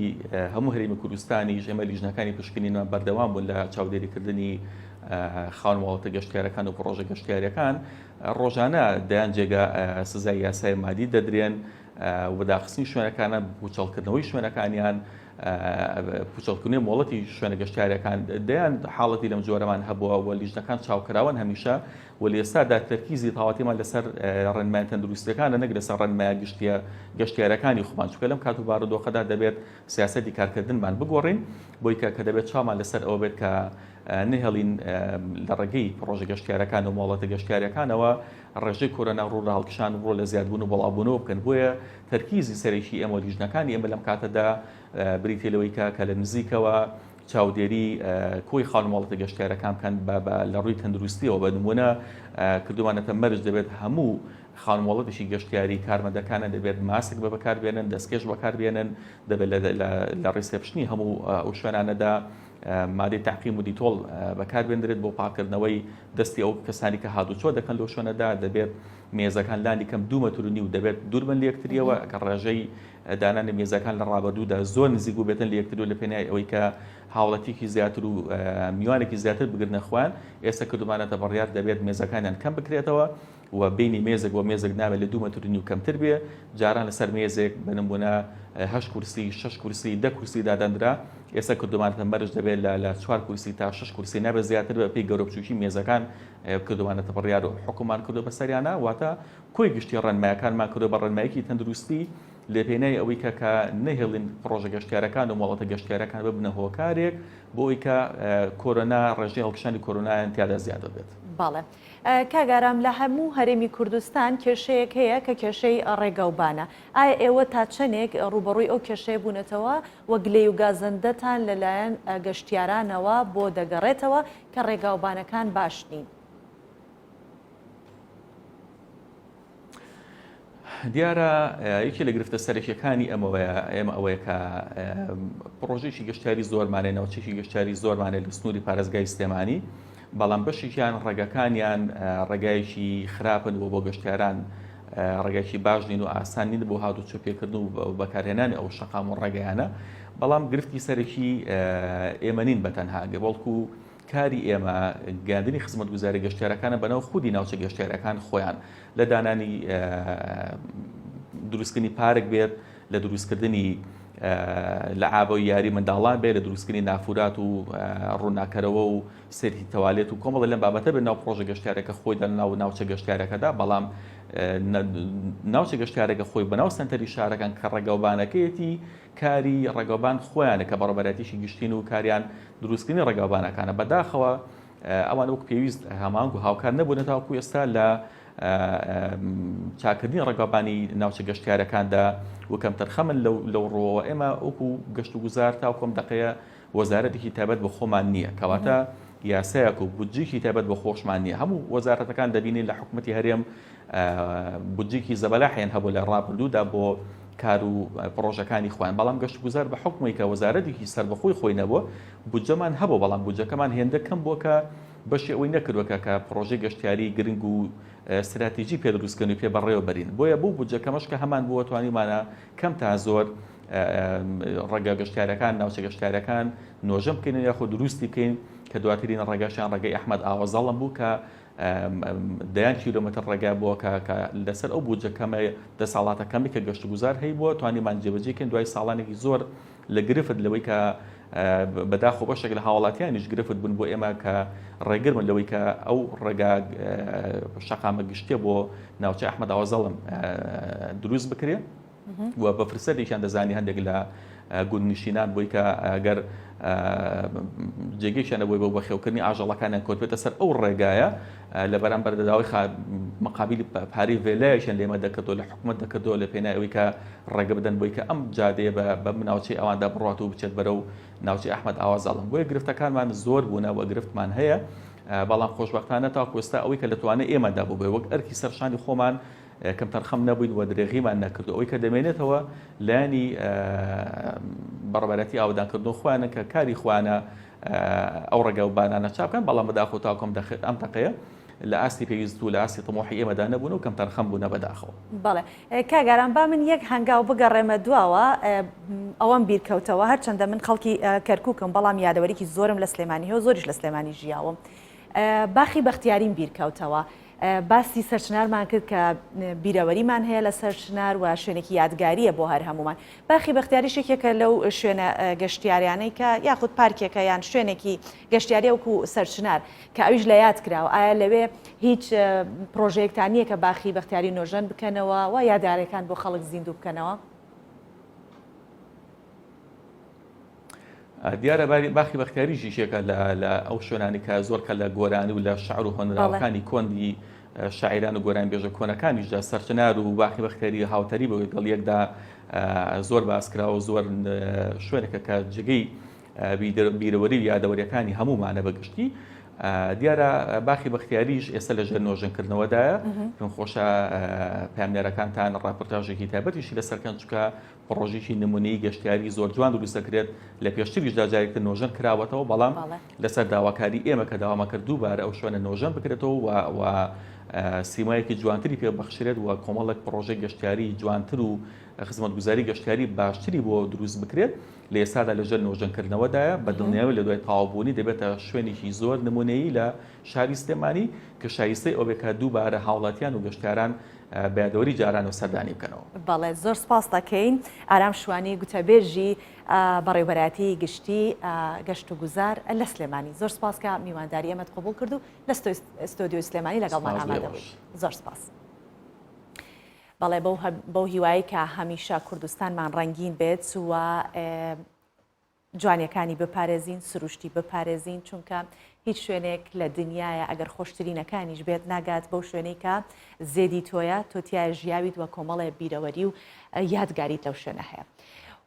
Speaker 9: هەموو هەرێمی کوردستانی ژێمە لیژنەکانی پشکنینەوە بەردەوام بوون لە چاودێریکردنی خاون مۆڵەتە گەشتیارەکان و پرۆژە گەشتیاریەکان ڕۆژانە دەیان جێگا سزای یاسای مادی دەدرێن و داخستنی شوێنەکانە پوچەڵکردنەوەی شوێنەکانیان پوچەڵکردنی مۆڵەتی شوێنە گەشتیاریەکان دەیان حاڵەتی لەم جۆرەمان هەبووە و لیژنەکان چاوکراون هەمیشە و لە ئێستادا تەرکیزی تاواتیمان لەسەر ڕێنمای تەندروستیەکانە نەک لەسەر ڕێنمای گەشتیارەکانی خۆمان چونکە لەم کات و بارودۆخەدا دەبێت سیاسەتی کارکردنمان بگۆڕین بۆی کە دەبێت چامان لەسەر ئەوە بێت کە نهێڵین لە ڕێگەی پرۆژە گەشتیارەکان و مۆڵەتە گەشتیارەکانەوە ڕێژەی کۆرۆنا ڕوو ڕاڵکشان و ڕۆ لە زیادبوون و بەڵاوبوونەوە بکەن بۆیە تەرکیزی سەرێکی ئێمە لیژنەکانی ئێمە لەم کاتەدا بریتێلەوەی کە لە نزیکەوە چاودێری کۆی خاون مۆڵەتە گەشتیارەکان بکەن لە ڕووی تەندروستیەوە بە نمونە کردومانەتە مەرج دەبێت هەموو خاون مۆڵەتێکی گەشتیاری کارمەندەکانە دەبێت ماسک بەکاربێنن دەستکێش بەکاربێنن دەبێت لە ڕیسێپشنی هەموو ئەو شوێنانەدا مادەی تاقیم و دیتۆڵ بەکاربێنرێت بۆ پاکردنەوەی دەستی ئەو کەسانی کە هاتوچۆ دەکەن لەو شوێنەدا دەبێت مێزەکان لاندی کەم 2 مەتر و نیو دەبێت دووربن لە یەکتریەوە کە ڕێژەی دانانی مێزەکان لە ڕابردوودا زۆر نزیک و بێتن لە یەکتر و لە پێنای ئەوەی کە هاوڵەتێکی زیاتر و میوانێکی زیاتر بگرنە خوان ئێستا کردومانەتە بڕیار دەبێت مێزەکانیان کەم بکرێتەوە و بینی مێزێک بۆ مێزێک ناوێت لە 2 مەتر و نیو کەمتر بێ جاران لەسەر مێزێک بنمونە 8 کورسی 6 کورسی 10 کورسی دادەندرا ئێستا کردومانەتە مەرج دەبێت لە 4 کورسی تا 6 کورسی نابێت زیاتر بە پێی گەورە بچووکی مێزەکان کردومانەتە بڕیار و حکومان کردو بەسەریانە واتە کۆی گشتی ڕێنمایەکانمان کردو بە ڕێنمایەکی تەندروستی لە پێنای ئەوەی کە نەهێڵین پرۆژە گەشتیارەکان و مۆڵەتە گەشتیارەکان ببنە هۆکارێک بۆ ئەوەی کە کۆرۆنا ڕێژەی هەڵکشانی کۆرۆنایان تیادا زیادە بێت.
Speaker 1: باڵێ کاگارام لە هەموو هەرێمی کوردستان کێشەیەک هەیە کە کێشەی ڕێگاوبانە. ئایا ئێوە تا چەندێک ڕوبەڕووی ئەو کێشەیە بوونەتەوە وە گلەی و گازەندەتان لەلایەن گەشتیارانەوە بۆ دەگەڕێتەوە کە ڕێگاوبانەکان باش نین؟
Speaker 9: دیارە یەکی لە گرفتە سەرەکیەکانی ئێمە ئەوەیە کە پرۆژێکی گەشتیاری زۆرمانێ ناوچێکی گەشتیاری زۆرمانێ لە سنووری پارێزگای سلێمانی، بەڵام بەشێکیان ڕێگەکانیان ڕێگایەکی خراپن بۆ گەشتیاران ڕێگایکی باش نین و ئاسان نین بۆ هاتوو چۆپێکردن و بەکارهێنانی ئەو شەقام و ڕێگەیانە. بەڵام گرفتی سەرەکی ئێمە نین بەتەنها بەڵکو کاری ئێمە گاندنی خزمەتگوزاری گەشتیارەکانە بەناو خودی ناوچە گەشتیارەکان خۆیان لە دانانی دروستکردنی پارک بێت، لە دروستکردنی لە ئابە یاری منداڵان بێت، لە دروستکردنی نافورات و ڕووناکەرەوە و سەری تەوالێت و کۆمەڵ لەم بابەتە بێت ناو پرۆژە گەشتیارەکە خۆی لە ناوچە گەشتیارەکەدا. بەڵام ناوچە گەشتیارەکە خۆی بەناو سنتەری شارەکان کە ڕێگاوبانەکەیەتی کاری ڕێگاوبان خۆیانە کە بەڕێبەرەتیشی گشتین و کاریان دروستکردنی ڕێگاوبانەکانە. بەداخەوە ئەوان وەک پێویست هەمانگ و هاوکار نەبوون تاوەکو ئێستا لە چاکردنی ڕێگاوبانی ناوچە گەشتیارەکاندا وەکەم تەرخەمن لەو ڕۆوە ئێمە وەکو گەشت و گوزار تاوکۆم دقەیە وەزارەتێکی تایبەت بە خۆمان نییە، کەواتە یاسایەک و بودجێکی تایبەت بە خۆشمان نییە. هەموو وەزارەتەکان دەبینین لە حکوومەتی هەرێم بودجێکی زەبەلاحیان هەبوو لە ڕابردوودا بۆ کار و پرۆژەکانی خۆیان، بەڵام گەشت گوزار بە حکومی کە وەزارەتێکی سەربەخۆی خۆی نەبووە بودجەمان هەبوو، بەڵام بودجەکەمان هێندە کەم بووە کە بەشی ئەوەی نەکردوەکە کە پرۆژەی گەشتیاری گرنگ و استراتیژی پێدروستکردن و پێ بەڕێوە بەرین. بۆیە بوو بودجەکەمەش کە هەمان بووە توانیمانە کەم تا زۆر ڕێگە گەشتیارەکان ناوچە گەشتیارەکان نۆژەم بکەین یاخۆ دروستی بکەین کە دواترین ڕێگەشیان ڕێگەی ئەحمەد ئاوەزاڵم بوو کە دەیان کیلۆمەتر ڕێگا بووە کە لەسەر ئەو بودجەکەمە دەساڵاتەکەمی کە گەشت گوزار هەیە بووە توانیمان جێبەجێکەین دوای ساڵانێکی زۆر لە گرفت لەوەی کە بەداخۆ بەشێک لە هاوڵاتیانیش گرفت بوون بۆ ئێمە کە ڕێگرمن لەوەی کە ئەو ڕێگا شەقامە گشتێ بۆ ناوچە ئەحمەد ئاوەزاڵم دروست بکرێ و بە فرسەتێکیان دەزانی هەندێک لە گوندنشینان بۆی کە ئەگەر جێگەیشیانە بۆی بۆ بەخێوکردنی ئاژەڵەکانیان کۆت بێتە سەر ئەو ڕێگایە لە بەرامبەر دەداوای مقابلی پارەی ڤێلایەشیان لێمە دەکردەوە لە حکوومەت دەکردەوە لە پێناوی ئەوەی کە ڕێگە بدەن بۆی کە ئەم جادەیە بە ناوچەی ئەواندا بڕات و بچێت بەرەو ناوچەی ئەحمەد ئاوەزاڵم. بۆیە گرفتەکانمان زۆر بوونەوە گرفتمان هەیە، بەڵام خۆشبەختانە تاکو ئێستا ئەوەی کە لەتوانێت ئێمەدا بوو بێ وەک ئەرکی سەرشانی خۆمان کەم تەرخەم نەبووین و درێغیمان نەکردو. ئەوەی کە دەمێنێتەوە لایانی بەڕێبەرەتی ئاودانکردن خۆیانە کە کاری خۆیانە ئەو ڕێگاوبانانە چاپکەن، بەڵام بەداخۆ تاکۆم دەخێت ئەم تەقەیە لە ئاستی پێویست و لە ئاستی تەمۆحی ئێمەدا نەبوون و کەم تەرخەم بوونە بەداخەوە.
Speaker 1: بەڵێ کاگاران با من یەک هەنگاو بگەڕێمە دواوە ئەوەم بیرکەوتەوە هەرچەندە من خەڵکی کەرکووکم بەڵام یادەوەریکی زۆرم لە سلێمانی هەیە و زۆریش لە سلێمانی ژیاوم. باخی بەختیاریم بیرکەوتەوە باسی سەرچنارمان کرد کە بیرەوەریمان هەیە لە سەرچنار و شوێنێکی یادگاریە بۆ هەر هەمومان. باخی بەختیاریشێکێکە لەو شوێنە گەشتیاریانەی کە یاخود پارکێکە یان شوێنێکی گەشتیاری وەکو سەرچنار کە ئەویش لە یاد کراوە. ئایا لەوێ هیچ پرۆژەیەکتان نییە کە باخی بەختیاری نۆژەن بکەنەوە و یادارەکان بۆ خەڵک زیندوو بکەنەوە؟
Speaker 9: دیارە باخی بەختیاری ژیشێکە لە ئەو شوێنانی کە زۆر کە لە گۆرانی و لە شعر و هۆنراوەکانی کۆندی شاعران و گۆران بێژە کۆنەکانیشدا سەرچنار و باخی بەختیاری هاوتەری بە گەڵ یەکدا زۆر باسکراوە زۆر شوێنێکە کە جگەی بیرەوەری و یادەوەریەکانی هەمومانە بەگشتی. دیارە باخی بەختیاریش ئێستا لە ژێر نۆژەنکردنەوەدایە. پێم خۆشە پامنێرەکانتان ڕاپۆرتاژێکی تایبەتیشی لەسەرکەن چکە پرۆژێکی نمونەی گەشتیاری زۆر جوان دروست دەکرێت لە پێشتریشدا جارێکتر نۆژەن کراوەتەوە، بەڵام لەسەر داواکاری ئێمە کە داوامەکرد دووبارە ئەو شوێنە نۆژەن بکرێتەوە و سیمایەکی جوانتری پێ بەخشرێت و کۆمەڵێک پرۆژەی گەشتیاری جوانتر و خزمەتگوزاری گەشتیاری باشتری بۆ دروست بکرێت. لە ئێستادا لەژێر نۆژەنکردنەوەدایە بە دڵنیاوی لە دوای تەواوبوونی دەبێتە شوێنێکی زۆر نمونەیی لە شاری سلێمانی کە شایستەی ئەو بێت کە دووبارە هاوڵاتیان و گەشتیاران بەیادەوەری جاران و سەردانی بکەنەوە.
Speaker 1: بەڵێ زۆر سپاس دەکەین. ئارام شوانی گوتەبێژی بەڕێوەبەراتی گشتی گەشت و گوزار لە سلێمانی. زۆر سپاس کە میوانداری ئێمەت قبول کردو لە ستۆدیۆی سلێمانی لەگەڵمان ئامادە بوویت. زۆر سپاس. بەڵێ بەو هیوایی کە هەمیشە کوردستانمان ڕەنگین بێت و جوانیەکانی بپارێزین سروشتی بپارێزین چونکە هیچ شوێنێک لە دنیاە ئەگەر خۆشترینەکانیش بێت ناگات بەو شوێنەی کە زێدی تۆیە تۆتیایە ژیاویت وە کۆمەڵێ بیرەوەری و یادگاریت لەو شوێنە هەیە.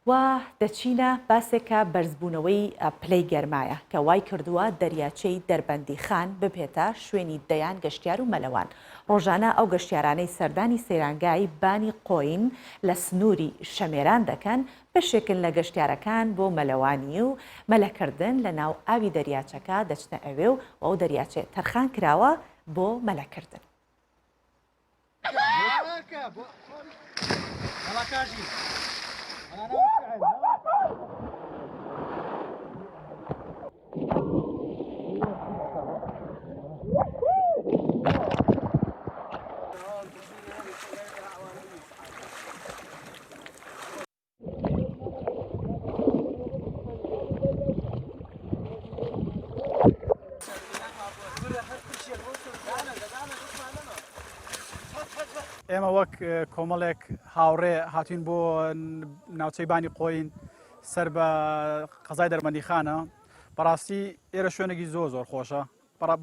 Speaker 1: و دەچینە باسێکە بەرزبوونەوەی پلەی گەرمایە کە وای کردووە دەریاچەی دەربەندی خان ببێتە شوێنی دەیان گەشتیار و مەلەوان. ڕۆژانە ئەو گەشتیارانەی سەردانی سەیرانگای بانی قۆین لە سنووری شەمێران دەکەن بەشێکن لە گەشتیارەکان بۆ مەلەوانی و مەلەکردن لە ناو ئاوی دەریاچەکە دەچنە ئەوێ و ئەو دەریاچێ تەرخان کراوە بۆ مەلەکردن.
Speaker 10: ئێمە وەک کۆمەڵێک هاوڕێ هاتوین بۆ ناوچەی بانی قۆین سەر بە قەزای دەربەندی خانە بەڕاستی ئێرە شوێنێکی زۆر خۆشە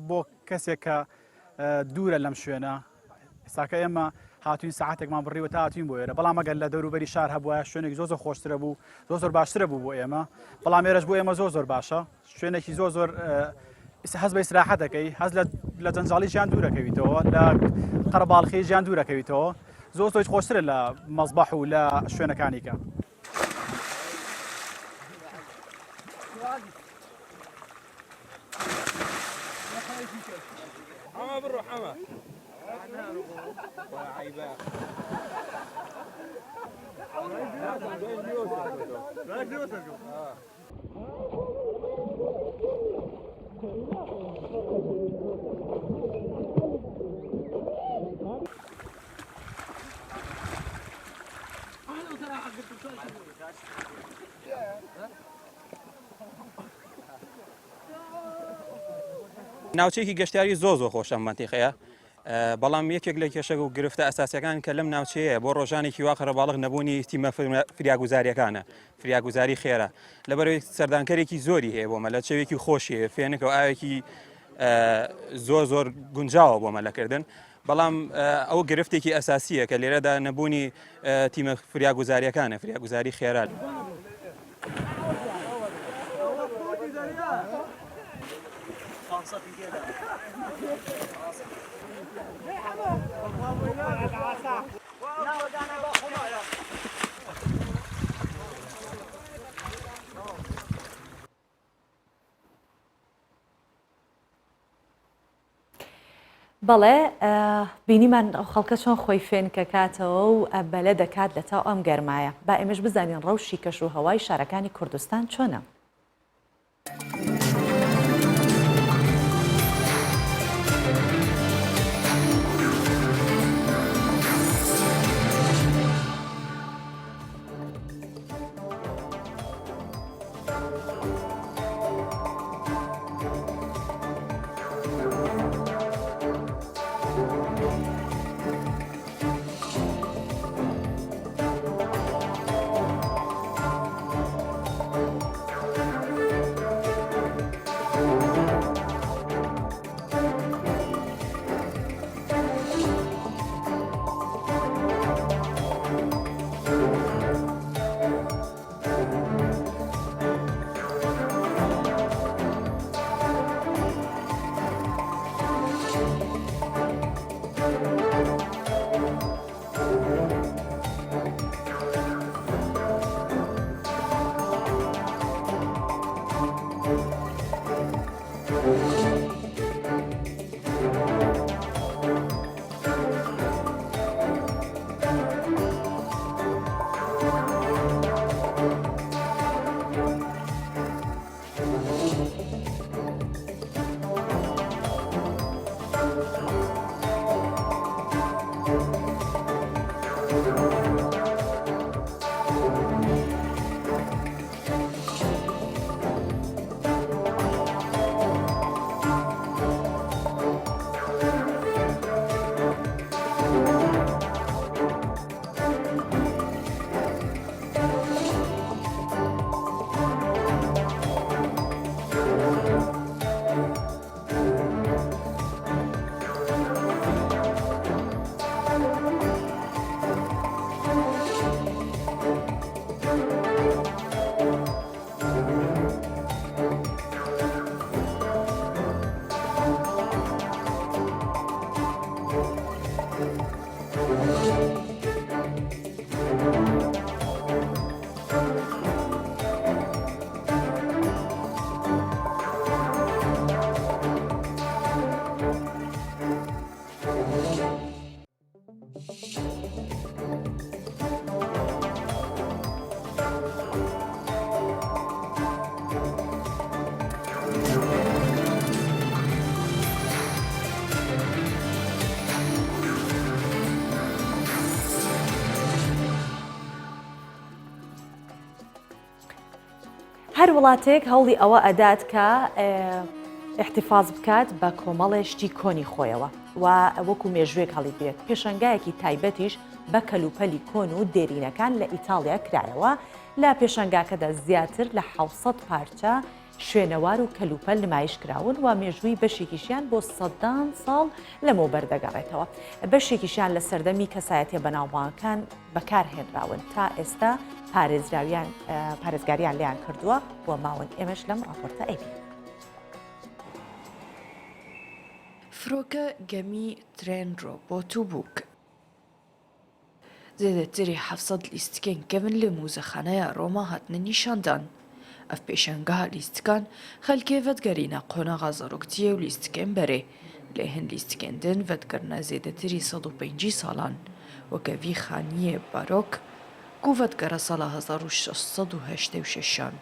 Speaker 10: بۆ کەسێک کە دوورە لەم شوێنە ئێستاکە ئێمە هاتوین ساعتێکمان بڕیوە تا هاتوین بۆ ئێرە بەڵام ئەگەر لە دەوروبەری شار هەبووە شوێنێک زۆر خۆشترە بوو زۆر باشترە بوو بۆ ئێمە بەڵام ئێرەش بۆ ئێمە زۆر باشە شوێنێکی زۆر هەز بە ئیسراحەت دەکەی هەز لە جەنجاڵی ژیان دوورەکەویتەوە لە قەرەباڵخی ژیان دوورەکەویتەوە زۆر خۆشترە لە مەزبەح و لە شوێنەکانی کە.
Speaker 11: ناوچەیەکی گەشتیاری زۆر خۆشە منتیقەیە بەڵام یەکێک لە کێشە و گرفتە ئەساسیەکان کە لەم ناوچەیە بۆ ڕۆژانێکی وا قەرەباڵغ نەبوونی تیمە فریاگوزاریەکانە فریاگوزاری خێرە لەبەرەوەی سەردانکەرێکی زۆری هەیە بۆ مەلە چەوێکی خۆشی فێنێکە و ئاوێکی زۆر گونجاوە بۆ مەلەکردن بەڵام ئەو گرفتێکی ئەساسیە کە لێرەدا نەبوونی تیمە فریاگوزاریەکانە فریاگوزاری خێرا.
Speaker 1: بەڵێ بینیمان ئەو خەڵکە چۆن خۆی فێن کە کاتەوە و بەلە دەکات لە تاو ئەم گەرمایە با ئێمەش بزانین ڕەوشی کەش و هەوای شارەکانی کوردستان چۆنە. وڵاتێک هەوڵی ئەوە ئەدات کە احتیفاز بکات بە کۆمەڵێشتی کۆنی خۆیەوە و وەکو مێژوێک هەڵی بێت پێشەنگایەکی تایبەتیش بە کەلوپەلی کۆن و دێرینەکان لە ئیتالیا کرایەوە لە پێشەنگاکەدا زیاتر لە 700 پارچە شوێنەوار و کەلوپەل نمایش کراون و مێژووی بەشێکیشیان بۆ سەدان ساڵ لەمەوە بەردەگەڕێتەوە بەشێکیشیان لە سەردەمی کەسایەتیە بەناوبانگەکان بەکارهێنراون تا ئێستا پارێزگاریان لیان کردووە و ماون ئێمەش لەم ڕاپۆرتە ئەیبین.
Speaker 12: فرۆکە گەمی ترێنڕۆ بۆ تووبووک. زێدەتری 700 لیستکێن کەون لە موزەخانەیە ڕۆما هاتنە نیشاندان. ئەف پێشەنگەها لیستکان خەلکێ ڤەتگەرینە قۆناغا زەڕۆکتیە و لیستکێن بەرێ لێ هەن لیستکێندن ڤەتگەرنە زێدەتری 105 ساڵان وەکەڤی خانیە بارۆک و ڤەتگەرە ساڵە 1686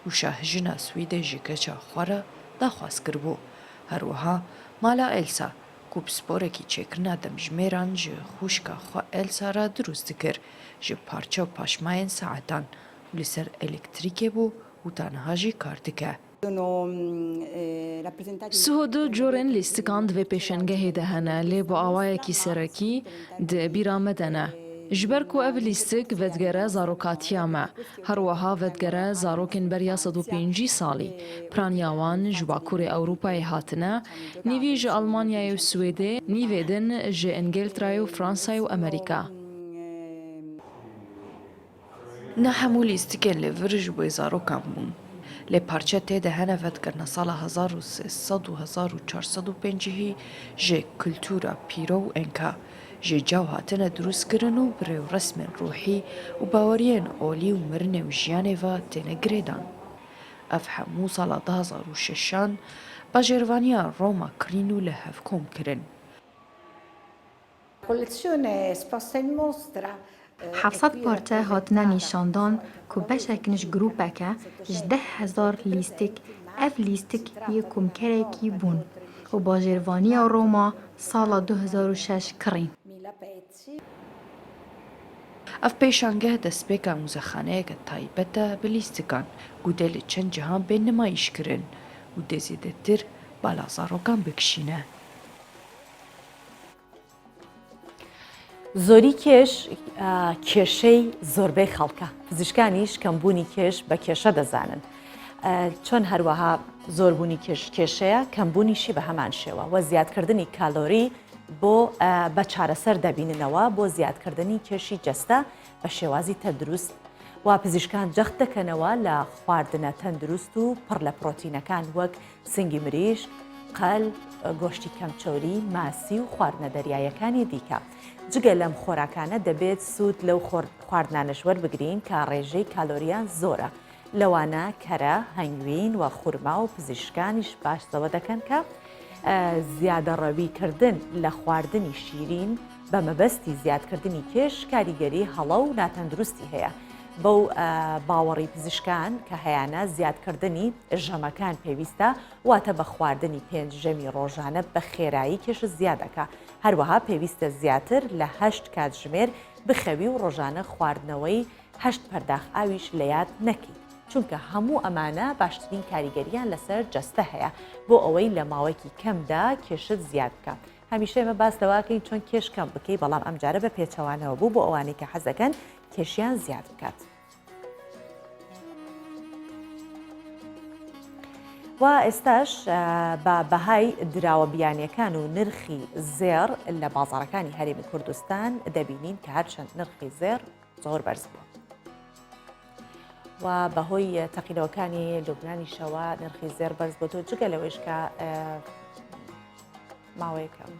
Speaker 12: و شاهژنە سویدە ژێکەچە خوارە داخواست کردبوو هەروەها مالا ئێلسا کو پسپۆرێکی چێکردنا دەمژمێران ji خوشکە خوا ئێلسارە دروست کرد ji پارچە و پاشمایên سەعەتان و لەسەر ئەلکتریکێ بوو و تەنها jî کار dike.
Speaker 13: سهۆدە جۆرên lîstikan divê pêşengehê de hene lê bi awayekî serekî di bîra me de ne. Ji ber ku ev lîstik vedgere zarokatiya me, her wiha vedgere zarokên beriya 105 salî. Praniya wan ji Bakurê Ewropayê hatine, nîvî ji Almanyayê û Swêdê, nîvê din ji İngiltereyê û Fransayê û Amerîka.
Speaker 12: Ne hemû lîstikên li vir ji bo zarokan bûn. Lê parçe tê de hene vedgirna sala 1300 û 1450 ji kultûra pîro û enka. Ji caw hatine drûstkirin û birê û resmên ruhî û baweriyên olî û mirinê û jiyanê ve têne girêdan. Ev hemû sala 2006 bajêrvaniya Roma kirîn û li hevkom kirin.
Speaker 14: 700 پارچه هاتنه نیشاندان که بشکنش گروپکه ji 10,000 لیستیک اف لیستیک یه کمکرکی بون و با جروانی روما سال 2006 کرین.
Speaker 12: Ev pêşange destpêka mûzexaneyeke taybet e bi lîstikan gudê li çend cihan bên nimayîş kirin û dê zêdetir bala zarokan bikişîne.
Speaker 1: زۆری کێش کێشەی زۆربەی خەڵکە پزیشکانیش کەمبوونی کێش بە کێشە دەزانن چۆن هەروەها زۆربوونی کێشەیە کەمبوونیشی بە هەمان شێوە و زیادکردنی کالۆری بۆ بە چارەسەر دەبیننەوە بۆ زیادکردنی کێشی جەستە بە شێوازی تەندروست و پزیشکان جەخت دەکەنەوە لە خواردنە تەندروست و پڕ لە پرۆتینەکان وەک سنگی مریش قەل گۆشتی کەمچۆری ماسی و خواردنە دەریایەکانی دیکە جگە لەم خۆراکانە دەبێت سوود لەو خواردنانەش وەربگرین کە ڕێژەی کالۆریان زۆرە لەوانە کەرە هەنگوین و خورما و پزیشکانیش باشەوە دەکەن کە زیادەڕەویکردن لە خواردنی شیرین بە مەبەستی زیادکردنی کێش کاریگەری هەڵە و ناتەندروستی هەیە بەو باوەڕی پزیشکان کە هەیەە زیادکردنی ژەمەکان پێویستە واتە بە خواردنی 5 ژەمی ڕۆژانە بە خێرایی کێش زیادەکە هەروەها پێویستە زیاتر لە 8 کاتژمێر بخەوی و ڕۆژانە خواردنەوەی 8 پەرداخ ئاویش لە یاد نەکەیت چونکە هەموو ئەمانە باشترین کاریگەریان لەسەر جەستە هەیە بۆ ئەوەی لە ماوەیەکی کەمدا کێشت زیاد بکە هەمیشە ئێمە باس لەواکەین چۆن کێش کەم بکەی بەڵام ئەمجارە بە پێچەوانەوە بوو بۆ ئەوانەی کە حەزەکەن کێشیان زیاد بکات. و ئێستاش بە بەهای دراوە بیانیەکان و نرخی زێر لە بازاڕەکانی هەرێمی کوردستان دەبینین کە هەرچەند نرخی زێر زۆر بەرز بووە. و بەهۆی تەقینەوەکانی لوبنانیشەوە نرخی زێر بەرز بۆ تۆ جگە لەوەش کە ماوەیەکەم.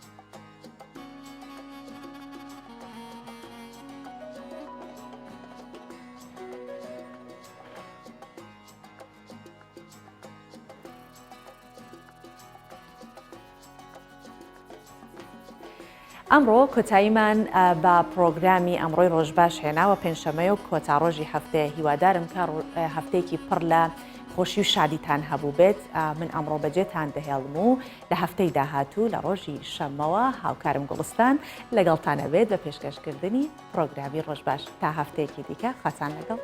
Speaker 1: ئەمڕۆ کۆتاییمان بە پرۆگرامی ئەمڕۆی ڕۆژباش هێناوە پێنجشەممە و کۆتاڕۆژی هەفتەیە هیوادارم کە هەفتەیەکی پڕ لە خۆشی و شادیتان هەبوو بێت من ئەمڕۆ بەجێتان دەهێڵم و لە هەفتەی داهاتوو لە ڕۆژی شەممەوە هاوکارم گوڵستان لەگەڵتانە بێت بە پێشکەشکردنی پرۆگرامی ڕۆژباش تا هەفتەیەکی دیکە خاتان لەگەڵ.